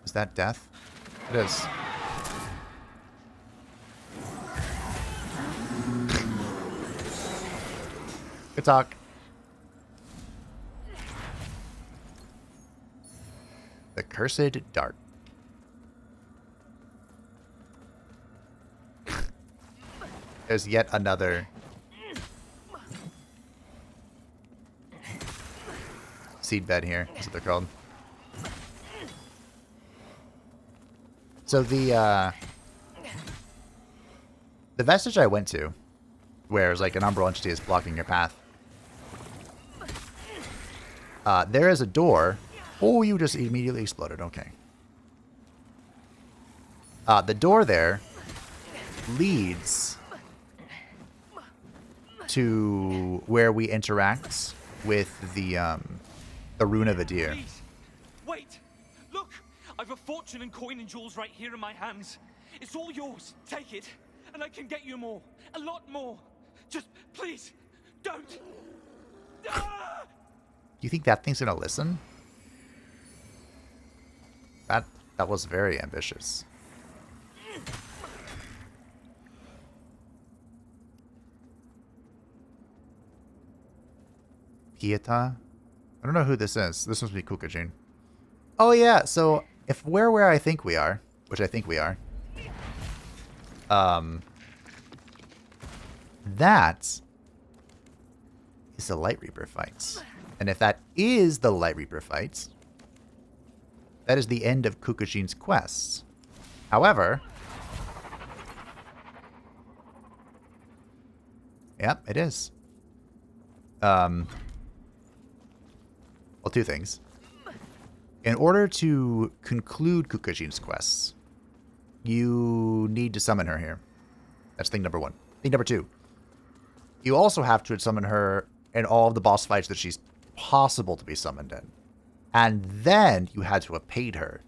Is that death? It is. Good talk. The Cursed Dart. There's yet another seed bed here. That's what they're called. So the vestige I went to, where it's like an umbral entity is blocking your path, there is a door. Oh, you just immediately exploded. Okay. The door there leads to where we interact with the Rune of Adir. Please, wait! Look! I've a fortune in coin and jewels right here in my hands. It's all yours. Take it, and I can get you more. A lot more. Just, please, don't! Ah! Do you think that thing's gonna listen? That was very ambitious. Pieta? I don't know who this is. This must be Kukajin. Oh yeah, so if we're where I think we are, which I think we are, that is the Lightreaper fights. And if that is the Lightreaper fights, that is the end of Kukajin's quests. However, yep, it is. Well, two things. In order to conclude Kukajin's quests, you need to summon her here. That's thing number one. Thing number two, you also have to summon her in all of the boss fights that she's possible to be summoned in. And then you had to have paid her.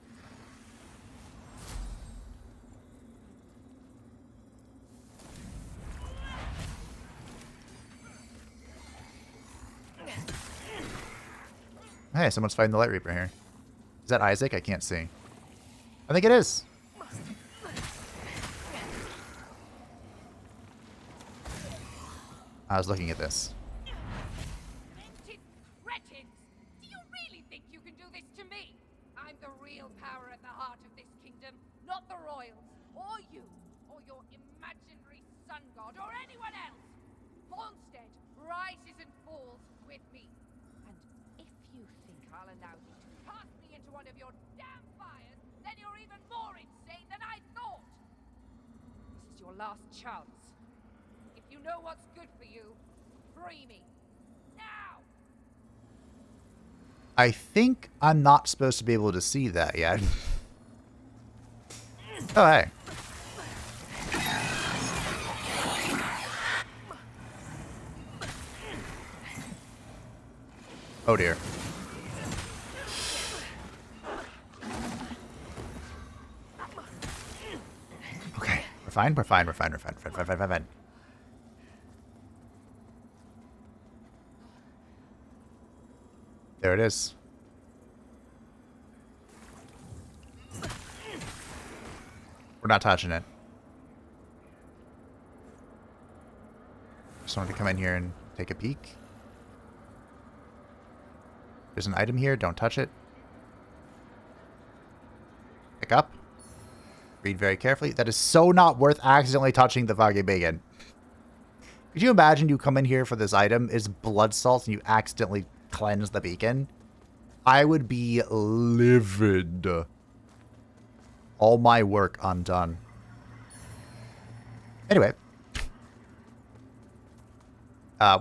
Hey, someone's fighting the Lightreaper here. Is that Isaac? I can't see. I think it is. I was looking at this. real power at the heart of this kingdom, not the royals, or you, or your imaginary sun god, or anyone else. Volstead rises and falls with me. And if you think I'll allow you to cast me into one of your damn fires, then you're even more insane than I thought. This is your last chance. If you know what's good for you, free me. Now! I think I'm not supposed to be able to see that yet. Oh, hey. Oh, dear. Okay. We're fine. We're fine. We're fine. We're fine. We're fine. Fine. There it is. We're not touching it. Just wanted to come in here and take a peek. There's an item here. Don't touch it. Pick up. Read very carefully. That is so not worth accidentally touching the fucking bacon. Could you imagine you come in here for this item, is blood salt, and you accidentally cleanse the beacon? I would be livid. All my work undone. Anyway.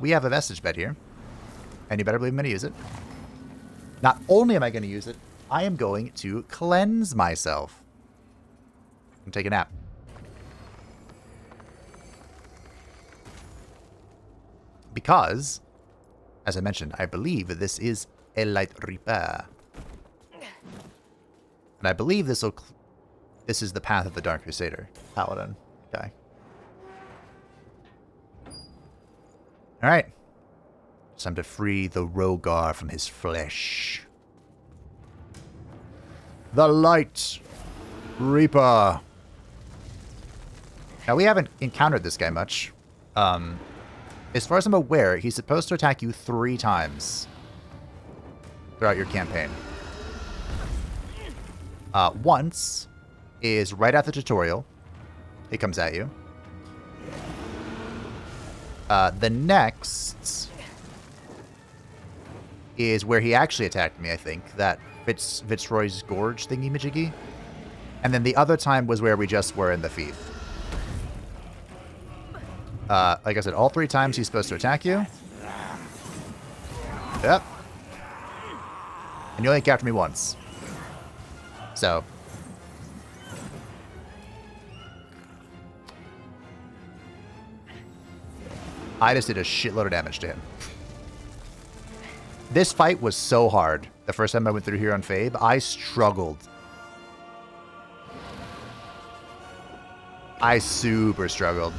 We have a vestige bed here. And you better believe I'm going to use it. Not only am I going to use it, I am going to cleanse myself. And take a nap. Because, as I mentioned, I believe that this is a Lightreaper. And I believe this is the path of the Dark Crusader. Paladin. Okay. Alright. It's time to free the Rogar from his flesh. The Lightreaper. Now, we haven't encountered this guy much. As far as I'm aware, he's supposed to attack you 3 times throughout your campaign. Once is right after the tutorial. He comes at you. The next is where he actually attacked me, I think. That Fitzroy's Gorge thingy-majiggy. And then the other time was where we just were in the Fief. Like I said, all 3 times he's supposed to attack you. Yep. And you only captured me once. So. I just did a shitload of damage to him. This fight was so hard. The first time I went through here on Fabe, I struggled. I super struggled.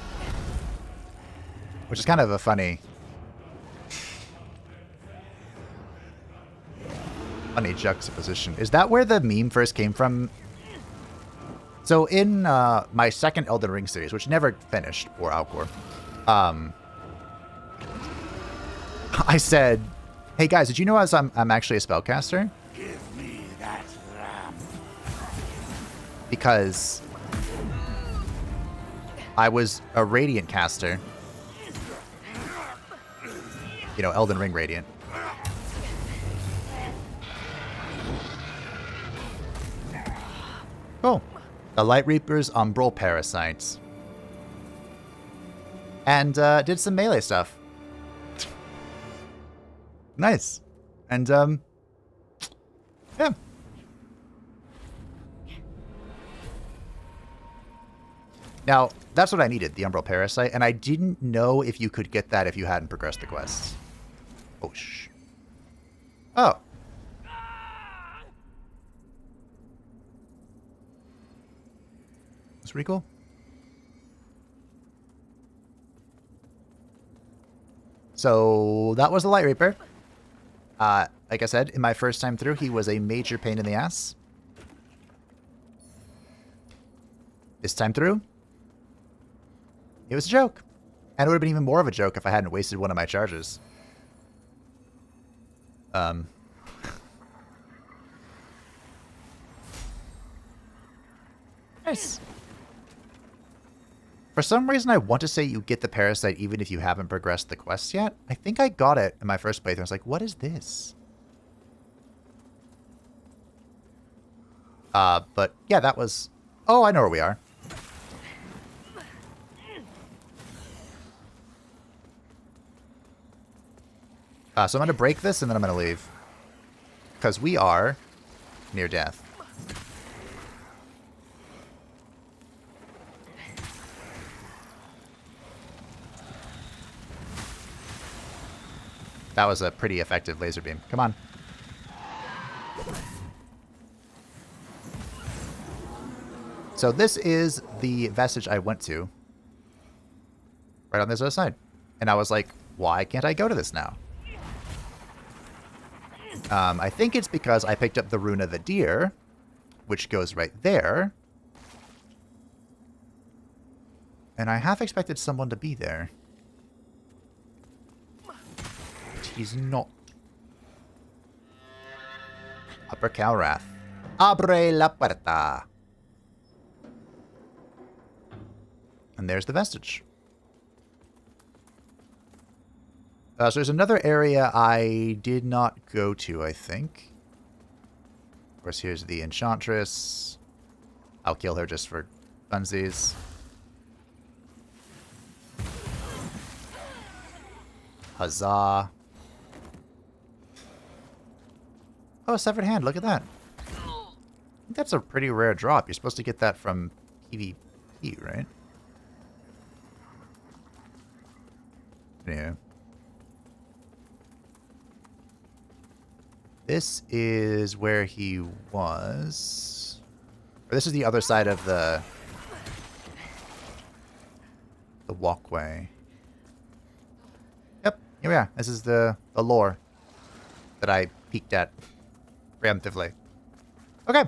Which is kind of a funny juxtaposition. Is that where the meme first came from? So in my second Elden Ring series, which never finished, or Alcor, I said, hey guys, did you know I'm actually a spellcaster? Give me that ram. Because I was a Radiant caster. You know, Elden Ring Radiant. Cool. The Lightreaper's Umbral Parasites. And did some melee stuff. Nice. And, yeah. Now, that's what I needed, the Umbral Parasite, and I didn't know if you could get that if you hadn't progressed the quest. Oh, shh. Oh. That's pretty cool. So, that was the Lightreaper. Like I said, in my first time through, he was a major pain in the ass. This time through, it was a joke. And it would have been even more of a joke if I hadn't wasted one of my charges. Nice. For some reason, I want to say you get the parasite even if you haven't progressed the quest yet. I think I got it in my first playthrough. I was like, what is this? But yeah, that was... Oh, I know where we are. So I'm going to break this and then I'm going to leave. Because we are near death. That was a pretty effective laser beam. Come on. So this is the vestige I went to. Right on this other side. And I was like, why can't I go to this now? I think it's because I picked up the Rune of the Deer, which goes right there. And I half expected someone to be there. But he's not. Upper Calrath. Abre la puerta. And there's the vestige. So there's another area I did not go to, I think. Of course, here's the Enchantress. I'll kill her just for funsies. Huzzah. Oh, a severed hand. Look at that. I think that's a pretty rare drop. You're supposed to get that from PvP, right? Yeah. This is where he was. Or this is the other side of the walkway. Yep, here we are. This is the lore that I peeked at preemptively. Okay.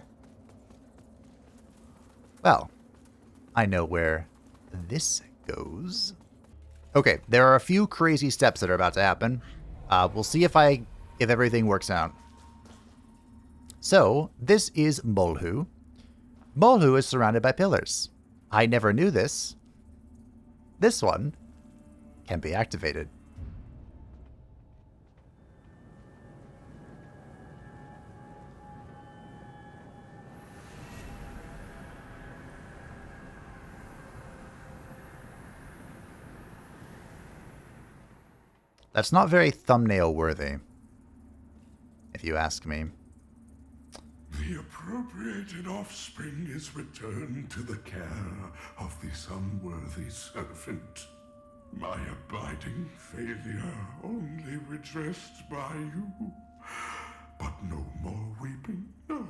Well, I know where this goes. Okay, there are a few crazy steps that are about to happen. We'll see if everything works out. So, this is Molhu. Molhu is surrounded by pillars. I never knew this. This one can be activated. That's not very thumbnail worthy, if you ask me. The appropriated offspring is returned to the care of this unworthy servant. My abiding failure only redressed by you. But no more weeping, no.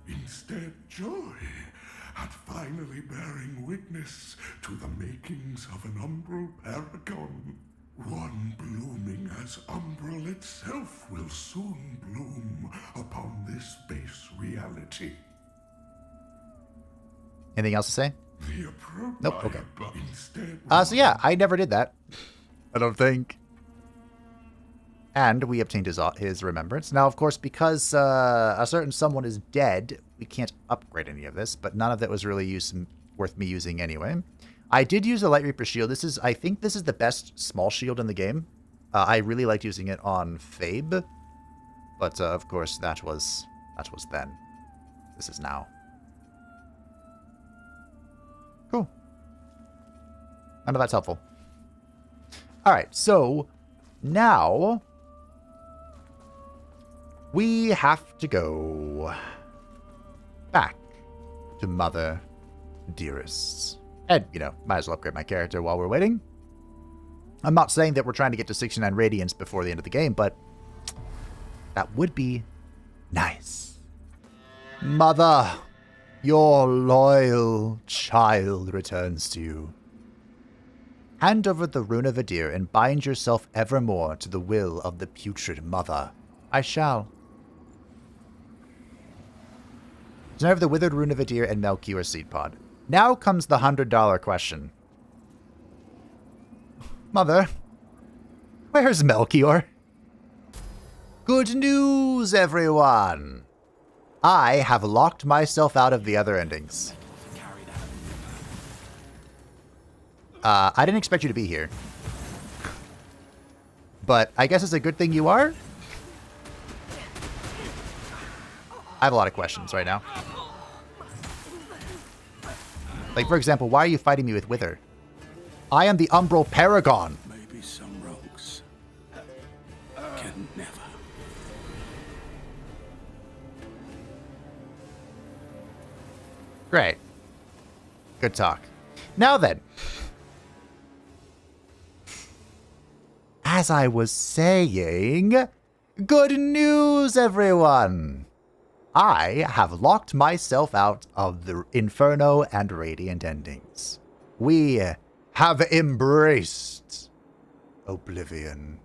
Instead, joy at finally bearing witness to the makings of an umbral paragon. One blooming as umbral itself will soon bloom upon this base reality. Anything else to say? Nope, okay. Instead, So yeah, I never did that. I don't think. And we obtained his remembrance. Now, of course, because a certain someone is dead, we can't upgrade any of this, but none of that was really worth me using anyway. I did use a Lightreaper shield. I think this is the best small shield in the game. I really liked using it on Fabe, but of course that was then. This is now. Cool. None of that's helpful. All right, so now we have to go back to Mother Dearest's. And, might as well upgrade my character while we're waiting. I'm not saying that we're trying to get to 69 Radiance before the end of the game, but that would be nice. Mother, your loyal child returns to you. Hand over the Rune of Adir and bind yourself evermore to the will of the Putrid Mother. I shall. Deserve the Withered Rune of Adir and Melchior Seed Pod. Now comes the $100 question. Mother, where's Melchior? Good news, everyone! I have locked myself out of the other endings. I didn't expect you to be here. But I guess it's a good thing you are? I have a lot of questions right now. Like, for example, why are you fighting me with Wither? I am the Umbral Paragon. Maybe some rogues can never. Great. Good talk. Now then. As I was saying, good news, everyone! I have locked myself out of the Inferno and Radiant endings. We have embraced Oblivion.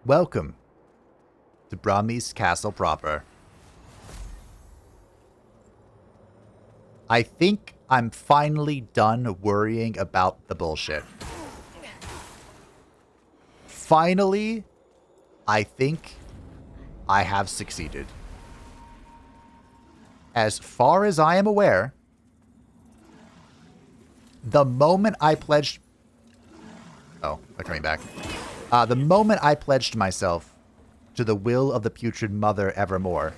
Welcome to Bramis Castle proper. I think I'm finally done worrying about the bullshit. Finally, I think I have succeeded. As far as I am aware, the moment I pledged... Oh, they're coming back. The moment I pledged myself to the will of the Putrid Mother evermore,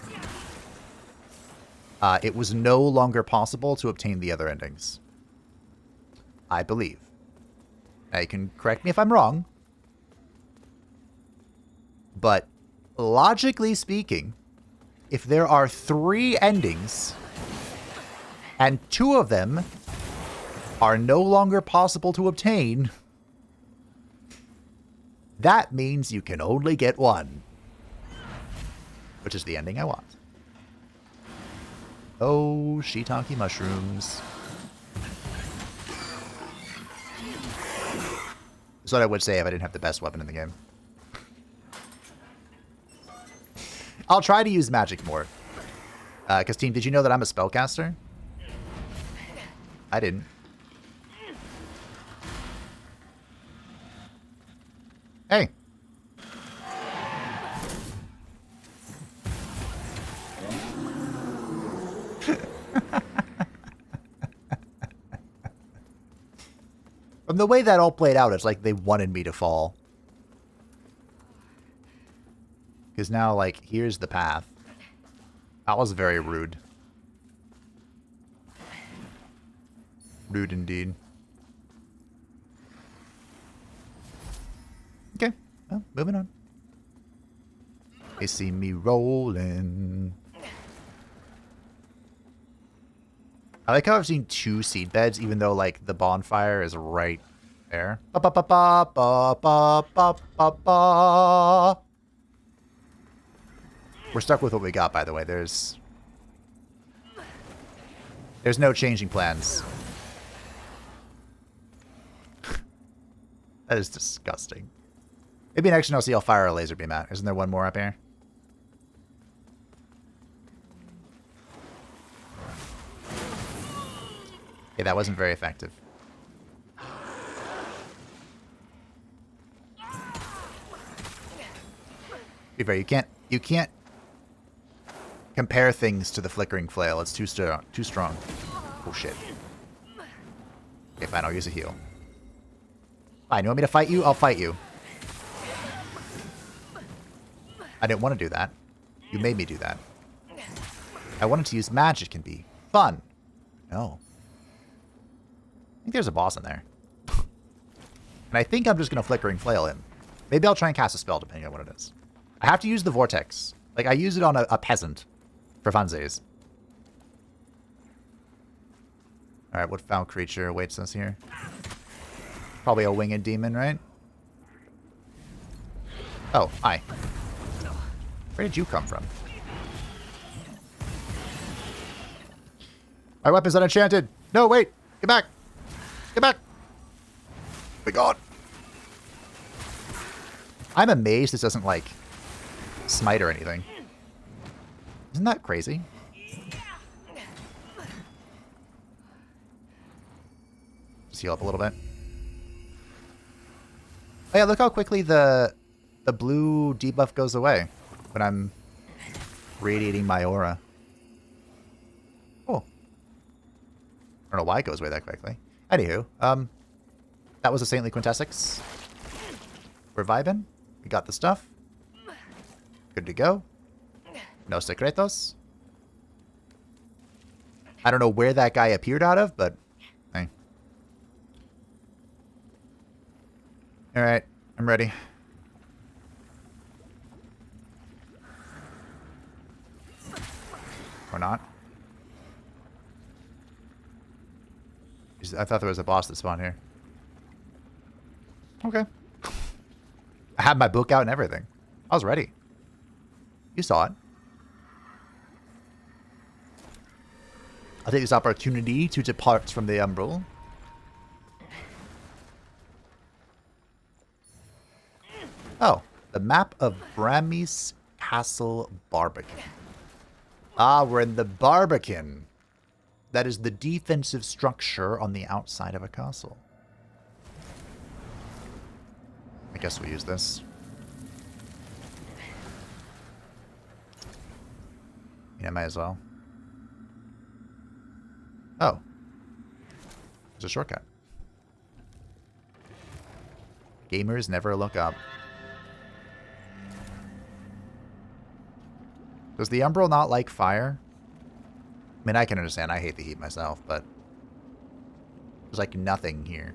it was no longer possible to obtain the other endings. I believe. Now, you can correct me if I'm wrong, but logically speaking, if there are 3 endings, and 2 of them are no longer possible to obtain... that means you can only get 1. Which is the ending I want. Oh, shiitake mushrooms. That's what I would say if I didn't have the best weapon in the game. I'll try to use magic more. Because, team, did you know that I'm a spellcaster? I didn't. Hey. From the way that all played out, it's like they wanted me to fall. Because now, like, here's the path. That was very rude. Rude indeed. Okay, well, moving on. They see me rolling. I like how I've seen 2 seed beds, even though, like, the bonfire is right there. Ba ba ba ba ba ba ba ba ba. We're stuck with what we got, by the way. There's no changing plans. That is disgusting. Maybe next time I'll see I'll fire a laser beam at. Isn't there one more up here? Okay, that wasn't very effective. Be fair, you can't compare things to the flickering flail. It's too strong. Oh shit. Okay, fine, I'll use a heal. Fine, you want me to fight you? I'll fight you. I didn't want to do that. You made me do that. I wanted to use magic and be fun. No. I think there's a boss in there. And I think I'm just going to Flickering Flail him. Maybe I'll try and cast a spell depending on what it is. I have to use the Vortex. Like, I use it on a peasant for funsies. Alright, what foul creature awaits us here? Probably a winged demon, right? Oh, hi. Where did you come from? My weapon's unenchanted! No, wait! Get back! Get back! Be gone! I'm amazed this doesn't, like, smite or anything. Isn't that crazy? Just heal up a little bit. Oh yeah, look how quickly the blue debuff goes away when I'm radiating my aura. Cool. I don't know why it goes away that quickly. Anywho, that was a Saintly Quintessence. We're vibing. We got the stuff. Good to go. No secretos. I don't know where that guy appeared out of, but hey. Alright, I'm ready. Or not. I thought there was a boss that spawned here. Okay. I had my book out and everything. I was ready. You saw it. I'll take this opportunity to depart from the Umbral. Oh, the map of Bramis Castle Barbican. Ah, we're in the Barbican. That is the defensive structure on the outside of a castle. I guess we'll use this. Yeah, might as well. Oh. There's a shortcut. Gamers never look up. Does the Umbral not like fire? I mean, I can understand. I hate the heat myself, but there's like nothing here.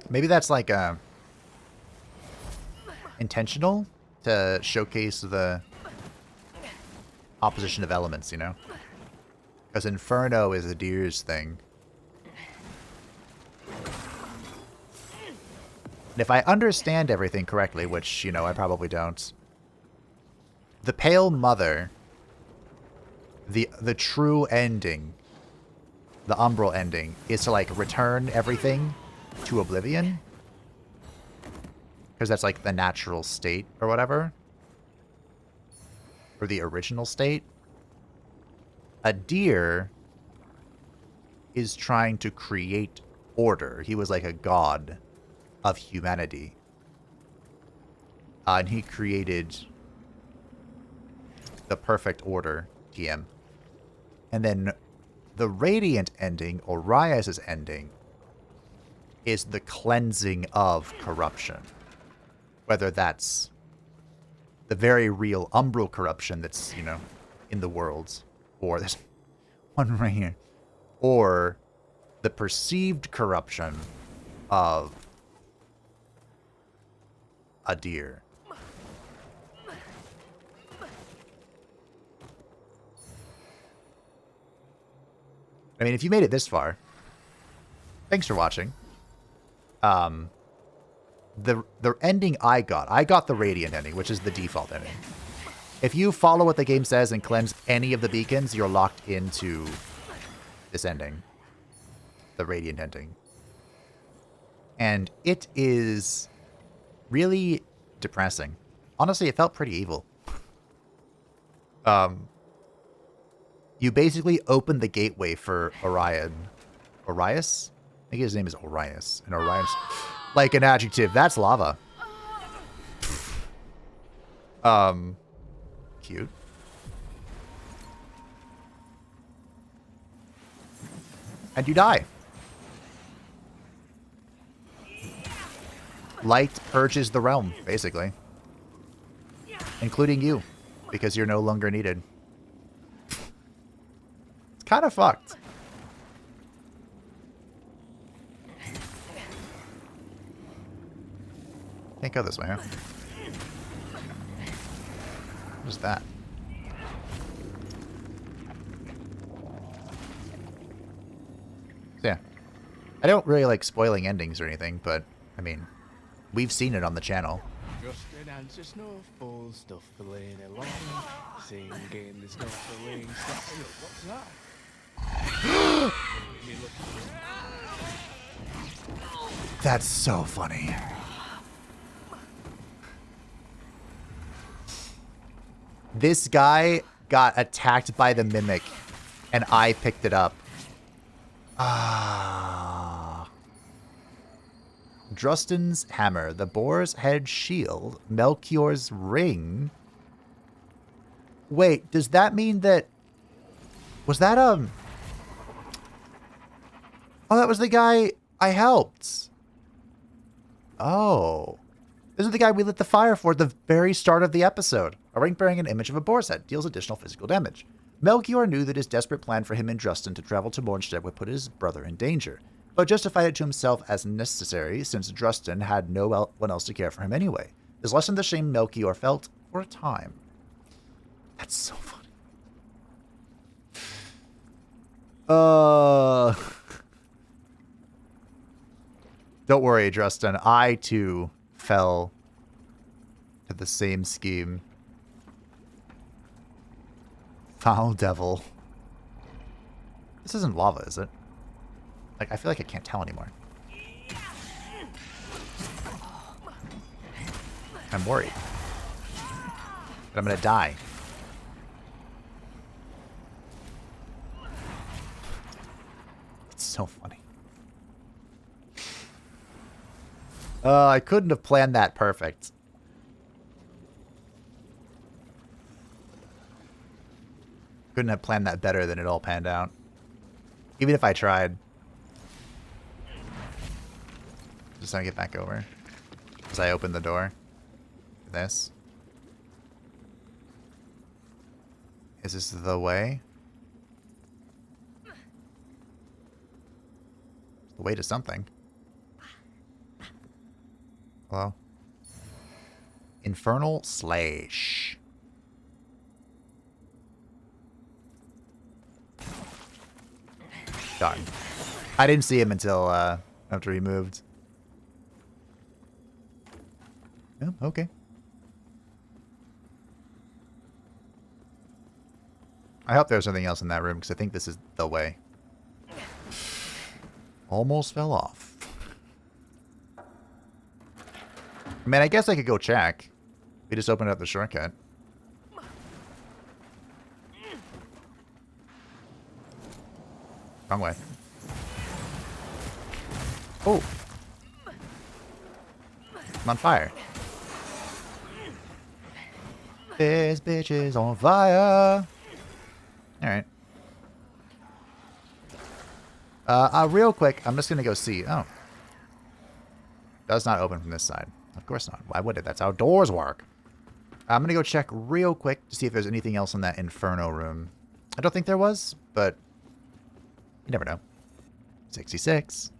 Maybe that's like intentional to showcase the opposition of elements, you know? Because Inferno is a deer's thing. And if I understand everything correctly, which, you know, I probably don't, the Pale Mother, the true ending, the Umbral ending, is to, like, return everything to oblivion. Because that's, like, the natural state or whatever. Or the original state. A deer is trying to create order. He was like a god of humanity. And he created the perfect order, TM. And then the Radiant ending, Orias' ending, is the cleansing of corruption. Whether that's the very real Umbral corruption that's, you know, in the world, or there's one right here, or the perceived corruption of a deer. I mean, if you made it this far, thanks for watching. The ending I got the Radiant ending, which is the default ending. If you follow what the game says and cleanse any of the beacons, you're locked into this ending. The Radiant ending. And it is really depressing. Honestly, it felt pretty evil. You basically open the gateway for Orion. Orias? I think his name is Orias. And Orion's like an adjective. That's lava. Cute. And you die. Light purges the realm, basically. Including you. Because you're no longer needed. It's kind of fucked. Can't go this way, huh? What is that? Yeah. I don't really like spoiling endings or anything, but, I mean, we've seen it on the channel. Justin answer snowfall, stuff for laying along, singing the stuff for laying stuff. What's that? That's so funny. This guy got attacked by the mimic, and I picked it up. Ah. Drustin's hammer, the boar's head shield, Melchior's ring. Wait, does that mean that... Was that, Oh, that was the guy I helped. Oh. This is the guy we lit the fire for at the very start of the episode. A ring bearing an image of a boar's head deals additional physical damage. Melchior knew that his desperate plan for him and Drustin to travel to Mornstead would put his brother in danger, but justified it to himself as necessary since Drustin had no one else to care for him anyway. This lessened the shame Melchior felt for a time. That's so funny. Don't worry, Drustin. I, too, fell to the same scheme. Foul devil. This isn't lava, is it? Like, I feel like I can't tell anymore. I'm worried. But I'm gonna die. It's so funny. I couldn't have planned that perfect. Couldn't have planned that better than it all panned out. Even if I tried. Just gonna get back over. As I open the door. This. Is this the way? The way to something. Hello? Infernal Slash. Darn. I didn't see him until after he moved. Oh, okay. I hope there's something else in that room, because I think this is the way. Almost fell off. I mean, I guess I could go check. We just opened up the shortcut. Wrong way. Oh. I'm on fire. This bitch is on fire. Alright. Real quick, I'm just gonna go see. Oh. Does not open from this side. Of course not. Why would it? That's how doors work. I'm gonna go check real quick to see if there's anything else in that Inferno room. I don't think there was, but you never know. 66.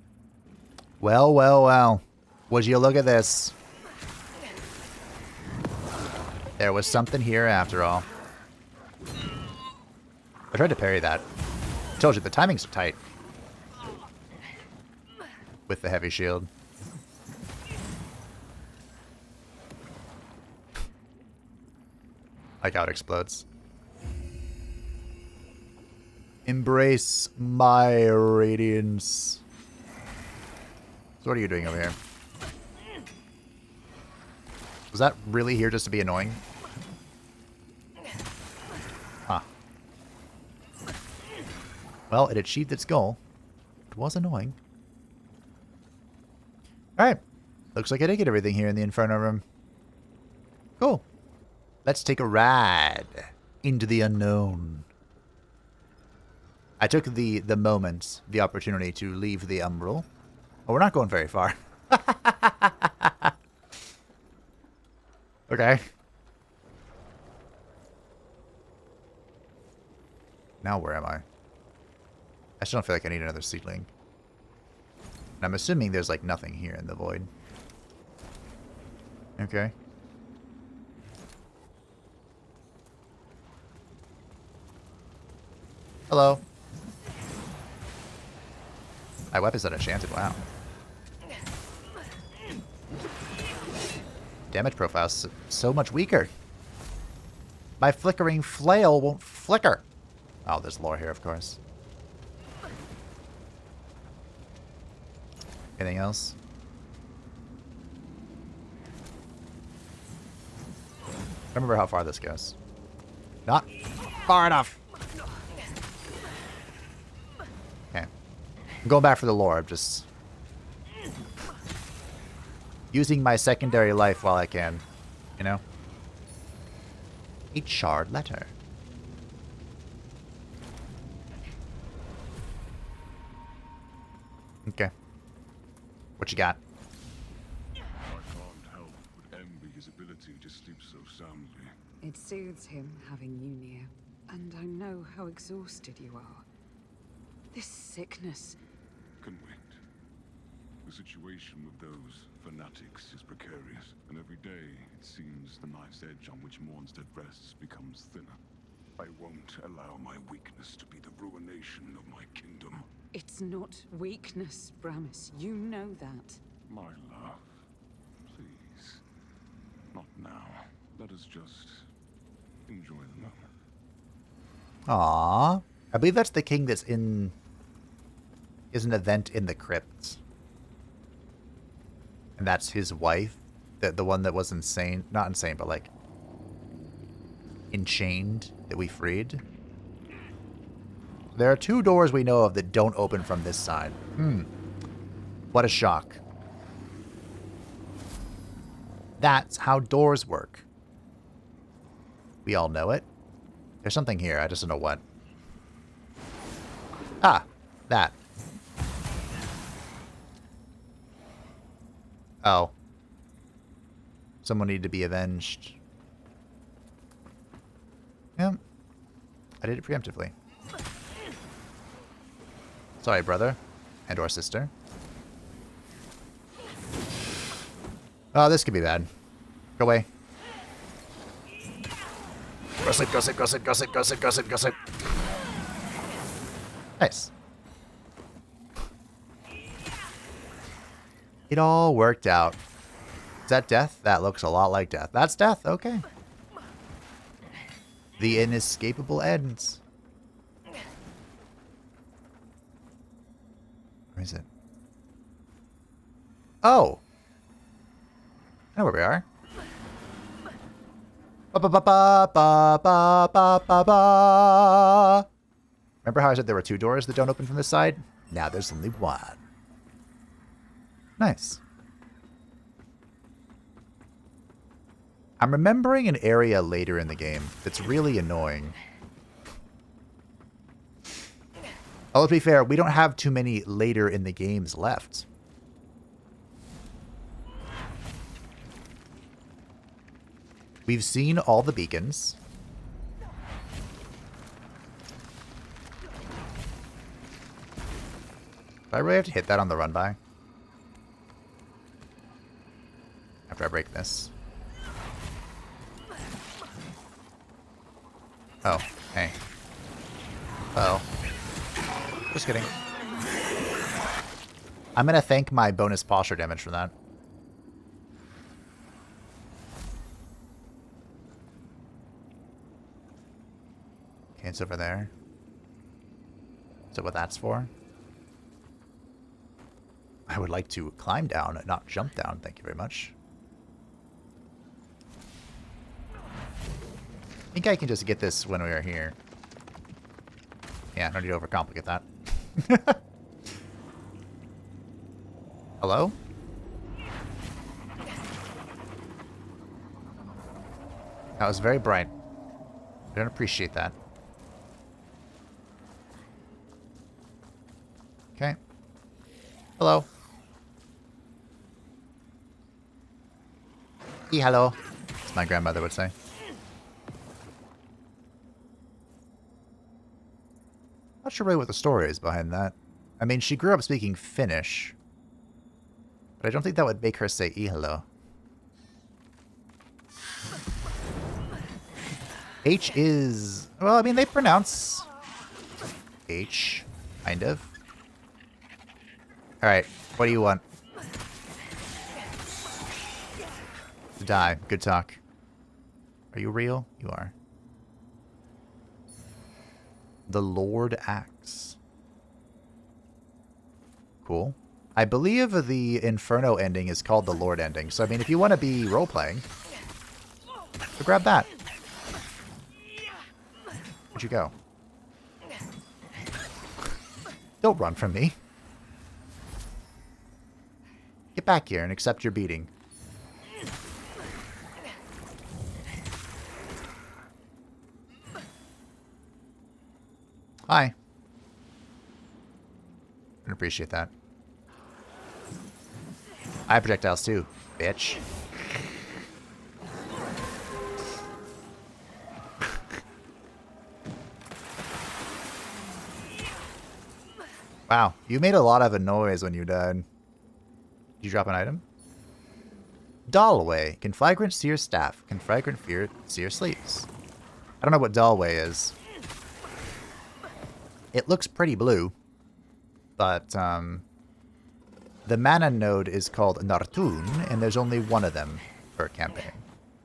Well, well, well. Would you look at this? There was something here after all. I tried to parry that. I told you, the timings are tight. With the heavy shield. Like how it explodes. Embrace my radiance. So what are you doing over here? Was that really here just to be annoying? Huh. Well, it achieved its goal. It was annoying. Alright. Looks like I did get everything here in the Inferno room. Cool. Let's take a ride into the unknown. I took the moment, the opportunity to leave the Umbral. Oh, we're not going very far. Okay. Now where am I? I still don't feel like I need another seedling. And I'm assuming there's like nothing here in the void. Okay. Hello. My weapon's unenchanted, wow. Damage profile's so much weaker. My flickering flail won't flicker. Oh, there's lore here, of course. Anything else? I don't remember how far this goes. Not far enough. Okay. I'm going back for the lore. I'm just using my secondary life while I can. You know? A charred letter. Okay. What you got? I can't help but envy his ability to sleep so soundly. It soothes him having you near, and I know how exhausted you are. This sickness. Can wait. The situation with those fanatics is precarious, and every day it seems the knife's edge on which Mornstead rests becomes thinner. I won't allow my weakness to be the ruination of my kingdom. It's not weakness, Bramis. You know that. My love, please. Not now. Let us just enjoy the moment. Aww. I believe that's the king that's in... is an event in the crypts. And that's his wife. The one that was insane. Not insane, but like... enchained that we freed. There are 2 doors we know of that don't open from this side. What a shock. That's how doors work. We all know it. There's something here. I just don't know what. Ah, that. Oh. Someone needed to be avenged. Yeah. I did it preemptively. Sorry, brother. And or sister. Oh, this could be bad. Go away. Gossip, gossip, gossip, gossip, gossip, gossip, gossip. Nice. It all worked out. Is that death? That looks a lot like death. That's death. Okay. The inescapable ends. Where is it? Oh! I know where we are. Ba ba ba ba ba ba ba ba ba. Remember how I said there were 2 doors that don't open from this side? Now there's only 1. Nice. I'm remembering an area later in the game that's really annoying. Oh, to be fair, we don't have too many later in the games left. We've seen all the beacons. Do I really have to hit that on the run by? After I break this. Oh, hey. Uh-oh. Just kidding. I'm gonna thank my bonus posture damage for that. Okay, it's over there. Is that what that's for? I would like to climb down, not jump down. Thank you very much. I think I can just get this when we are here. Yeah, no need to overcomplicate that. Hello? That was very bright. I don't appreciate that. Okay. Hello. Hello, as my grandmother would say. Not sure really what the story is behind that. I mean, she grew up speaking Finnish, but I don't think that would make her say ihalo. H is... well, I mean, they pronounce H, kind of. Alright, what do you want? Die. Good talk. Are you real? You are. The Lord Axe. Cool. I believe the Inferno ending is called the Lord ending. So, I mean, if you want to be role-playing, so grab that. Where'd you go? Don't run from me. Get back here and accept your beating. Hi. I appreciate that. I have projectiles too, bitch. Wow, you made a lot of a noise when you died. Did you drop an item? Dollway. Conflagrant seer staff. Conflagrant seer sleeves. I don't know what Dollway is. It looks pretty blue. But, the mana node is called Nartun, and there's only one of them per campaign.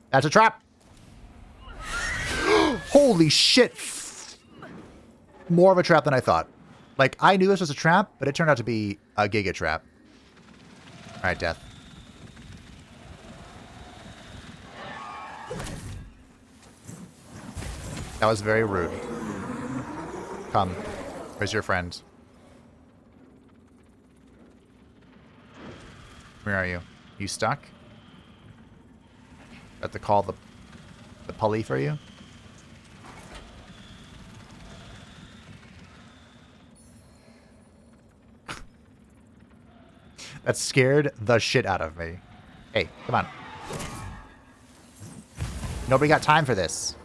That's a trap! Holy shit! More of a trap than I thought. Like, I knew this was a trap, but it turned out to be a giga trap. Alright, death. That was very rude. Come. Where's your friend? Where are you? You stuck? Have to call the pulley for you? That scared the shit out of me. Hey, come on. Nobody got time for this.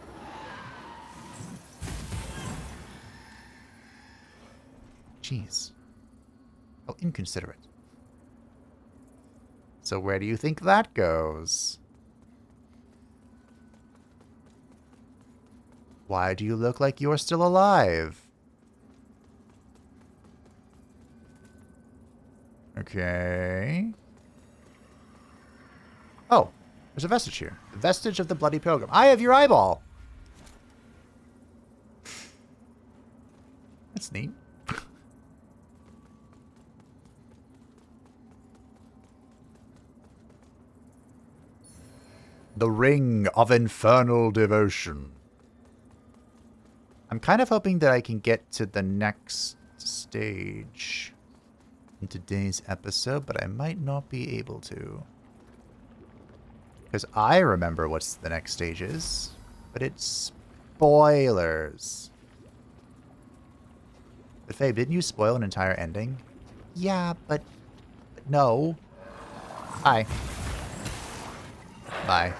Jeez. How inconsiderate. So where do you think that goes? Why do you look like you're still alive? Okay. Oh, there's a vestige here. The vestige of the Bloody Pilgrim. I have your eyeball! That's neat. The Ring of Infernal Devotion. I'm kind of hoping that I can get to the next stage in today's episode, but I might not be able to. Because I remember what's the next stage is, but it's spoilers. But Fabe, didn't you spoil an entire ending? Yeah, but no. Hi. Bye.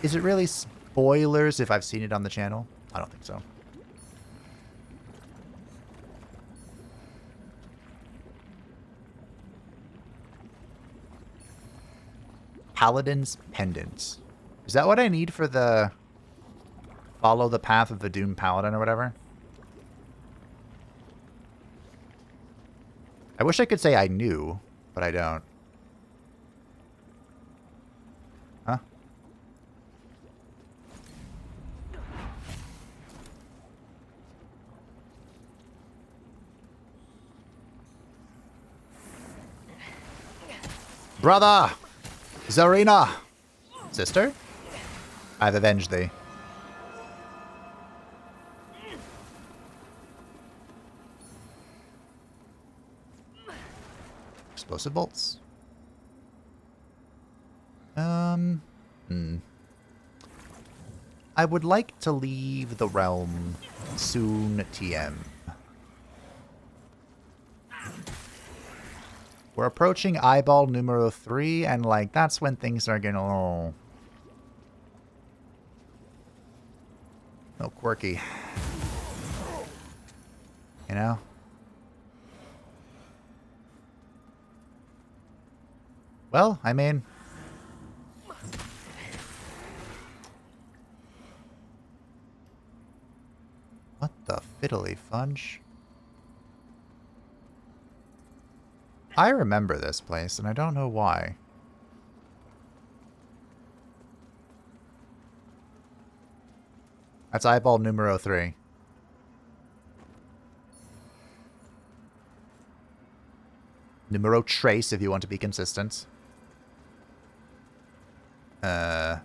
Is it really spoilers if I've seen it on the channel? I don't think so. Paladin's Pendant. Is that what I need for the follow the path of the Doomed Paladin or whatever? I wish I could say I knew, but I don't. Huh? Brother! Zarina! Sister? I've avenged thee. Explosive bolts. I would like to leave the realm soon, TM. We're approaching eyeball numero 3, and, like, that's when things are getting a little quirky. You know? Well, I mean... Fiddly fudge. I remember this place, and I don't know why. That's eyeball numero 3. Numero trace, if you want to be consistent. Time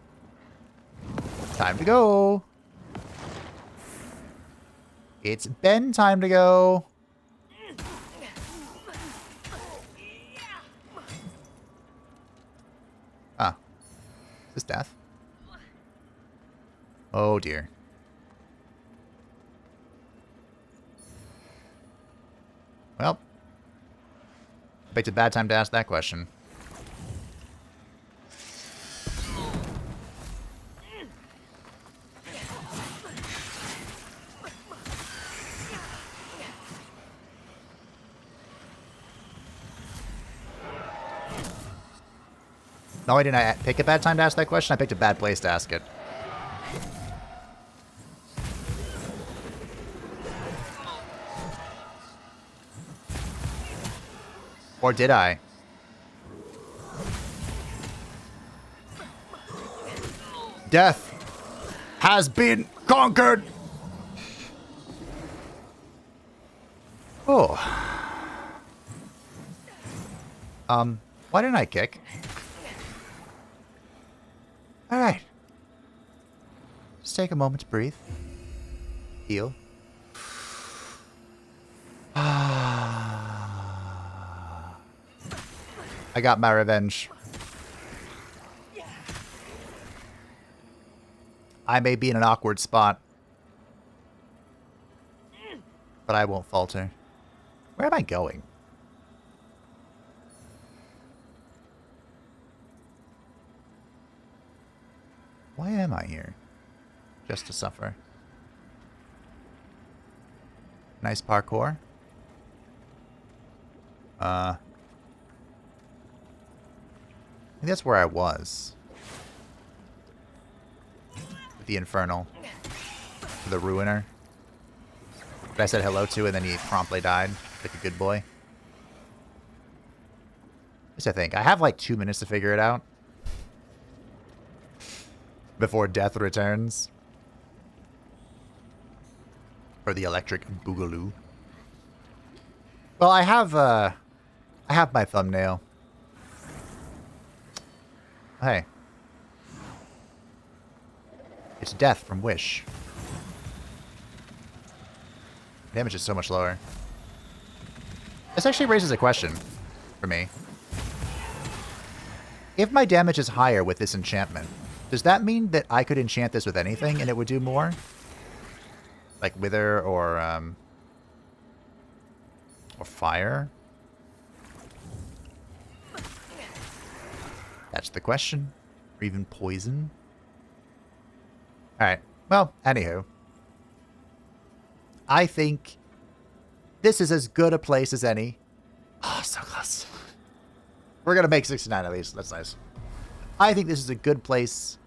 to go. It's Ben time to go. Ah. Is this death? Oh dear. Well. Picked a bad time to ask that question. Not only didn't I pick a bad time to ask that question, I picked a bad place to ask it. Or did I? Death has been conquered! Oh. Why didn't I kick? Alright. Just take a moment to breathe. Heal. I got my revenge. I may be in an awkward spot, but I won't falter. Where am I going? Why am I here? Just to suffer. Nice parkour. I think that's where I was. With the Infernal. The Ruiner. That I said hello to and then he promptly died. Like a good boy. At least I think. I have like 2 minutes to figure it out. Before death returns. Or the electric boogaloo. Well, I have my thumbnail. Hey. It's death from Wish. Damage is so much lower. This actually raises a question for me. If my damage is higher with this enchantment, does that mean that I could enchant this with anything and it would do more? Like Wither or Fire? That's the question. Or even Poison? Alright. Well, anywho. I think this is as good a place as any. Oh, so close. We're going to make 69 at least. That's nice. I think this is a good place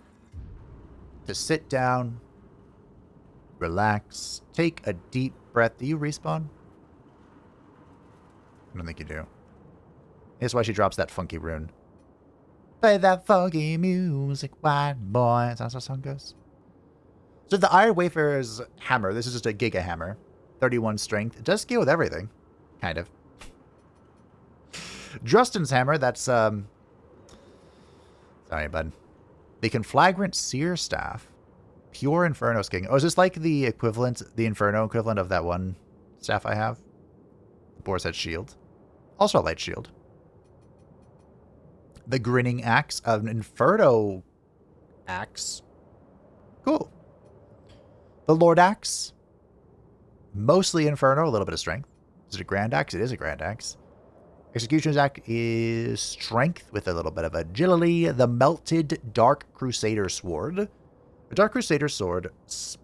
to sit down, relax, take a deep breath. Do you respawn? I don't think you do. That's why she drops that funky rune. Play that funky music, white boy. That's how the song goes. So the Iron Wayfarer's hammer, this is just a Giga Hammer. 31 strength. It does scale with everything. Kind of. Drustin's hammer, that's, sorry, bud. The Conflagrant Seer Staff. Pure Inferno Sking. Oh, is this like the equivalent, the Inferno equivalent of that one staff I have? The Boar's Head Shield. Also a light shield. The Grinning Axe, an Inferno axe. Cool. The Lord Axe. Mostly Inferno, a little bit of strength. Is it a Grand Axe? It is a Grand Axe. Executioner's Axe is strength with a little bit of agility. The Melted Dark Crusader Sword. The Dark Crusader Sword,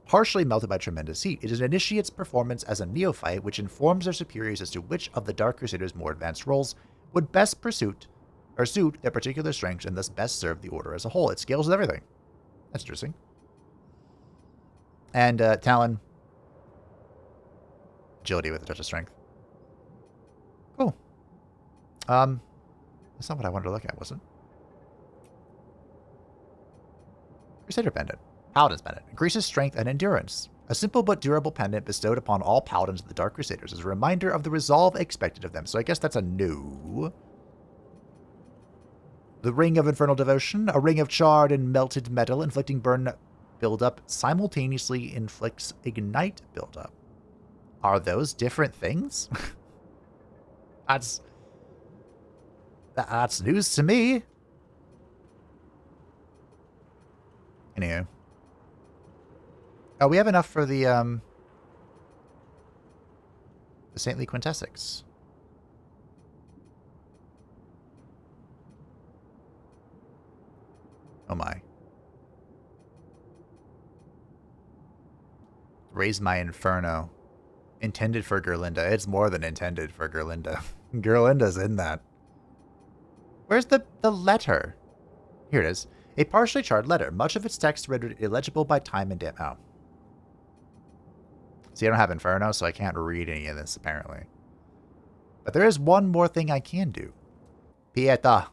partially melted by tremendous heat. It initiates performance as a neophyte, which informs their superiors as to which of the Dark Crusader's more advanced roles would best suit their particular strengths and thus best serve the order as a whole. It scales with everything. That's interesting. And Talon. agility with a touch of strength. Cool. That's not what I wanted to look at, was it? Crusader Pendant. Paladin's Pendant. Increases strength and endurance. A simple but durable pendant bestowed upon all paladins of the Dark Crusaders as a reminder of the resolve expected of them. So I guess that's a no. The Ring of Infernal Devotion. A ring of charred and melted metal inflicting burn buildup simultaneously inflicts ignite buildup. Are those different things? That's news to me. Anyway. Oh, we have enough for the Saintly Quintessence. Oh my. Raise my Inferno. Intended for Gerlinda. It's more than intended for Gerlinda. Gerlinda's in that. Where's the letter? Here it is. A partially charred letter. Much of its text rendered illegible by time and damp. Oh. See, I don't have Inferno, so I can't read any of this, apparently. But there is one more thing I can do. Pieta.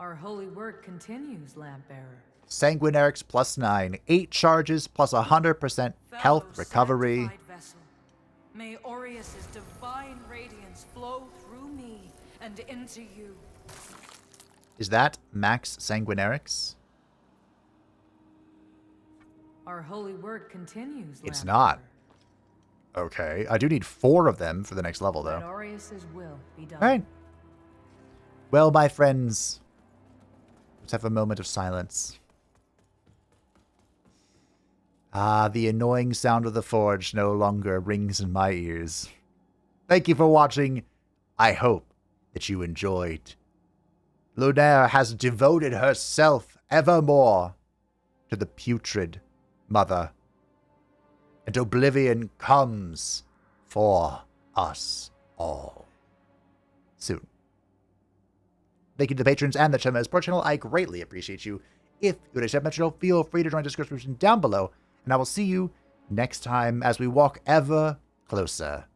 Our holy work continues, Lampbearer. Sanguinarix +9. 8 charges plus 100% health recovery. Vessel, may Aureus's divine radiance flow through me and into you. Is that max Sanguinarix? Our holy work continues, It's Lampbearer. not. Okay. I do need 4 of them for the next level, though. Let Aureus's will be done. All right. Well, my friends, let's have a moment of silence. Ah, the annoying sound of the forge no longer rings in my ears. Thank you for watching. I hope that you enjoyed. Lunaire has devoted herself evermore to the Putrid Mother, and oblivion comes for us all soon. Thank you to the patrons and the Chema Support channel. I greatly appreciate you. If you would accept my channel, feel free to join the description down below, and I will see you next time as we walk ever closer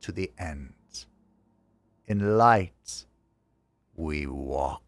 to the end. In light, we walk.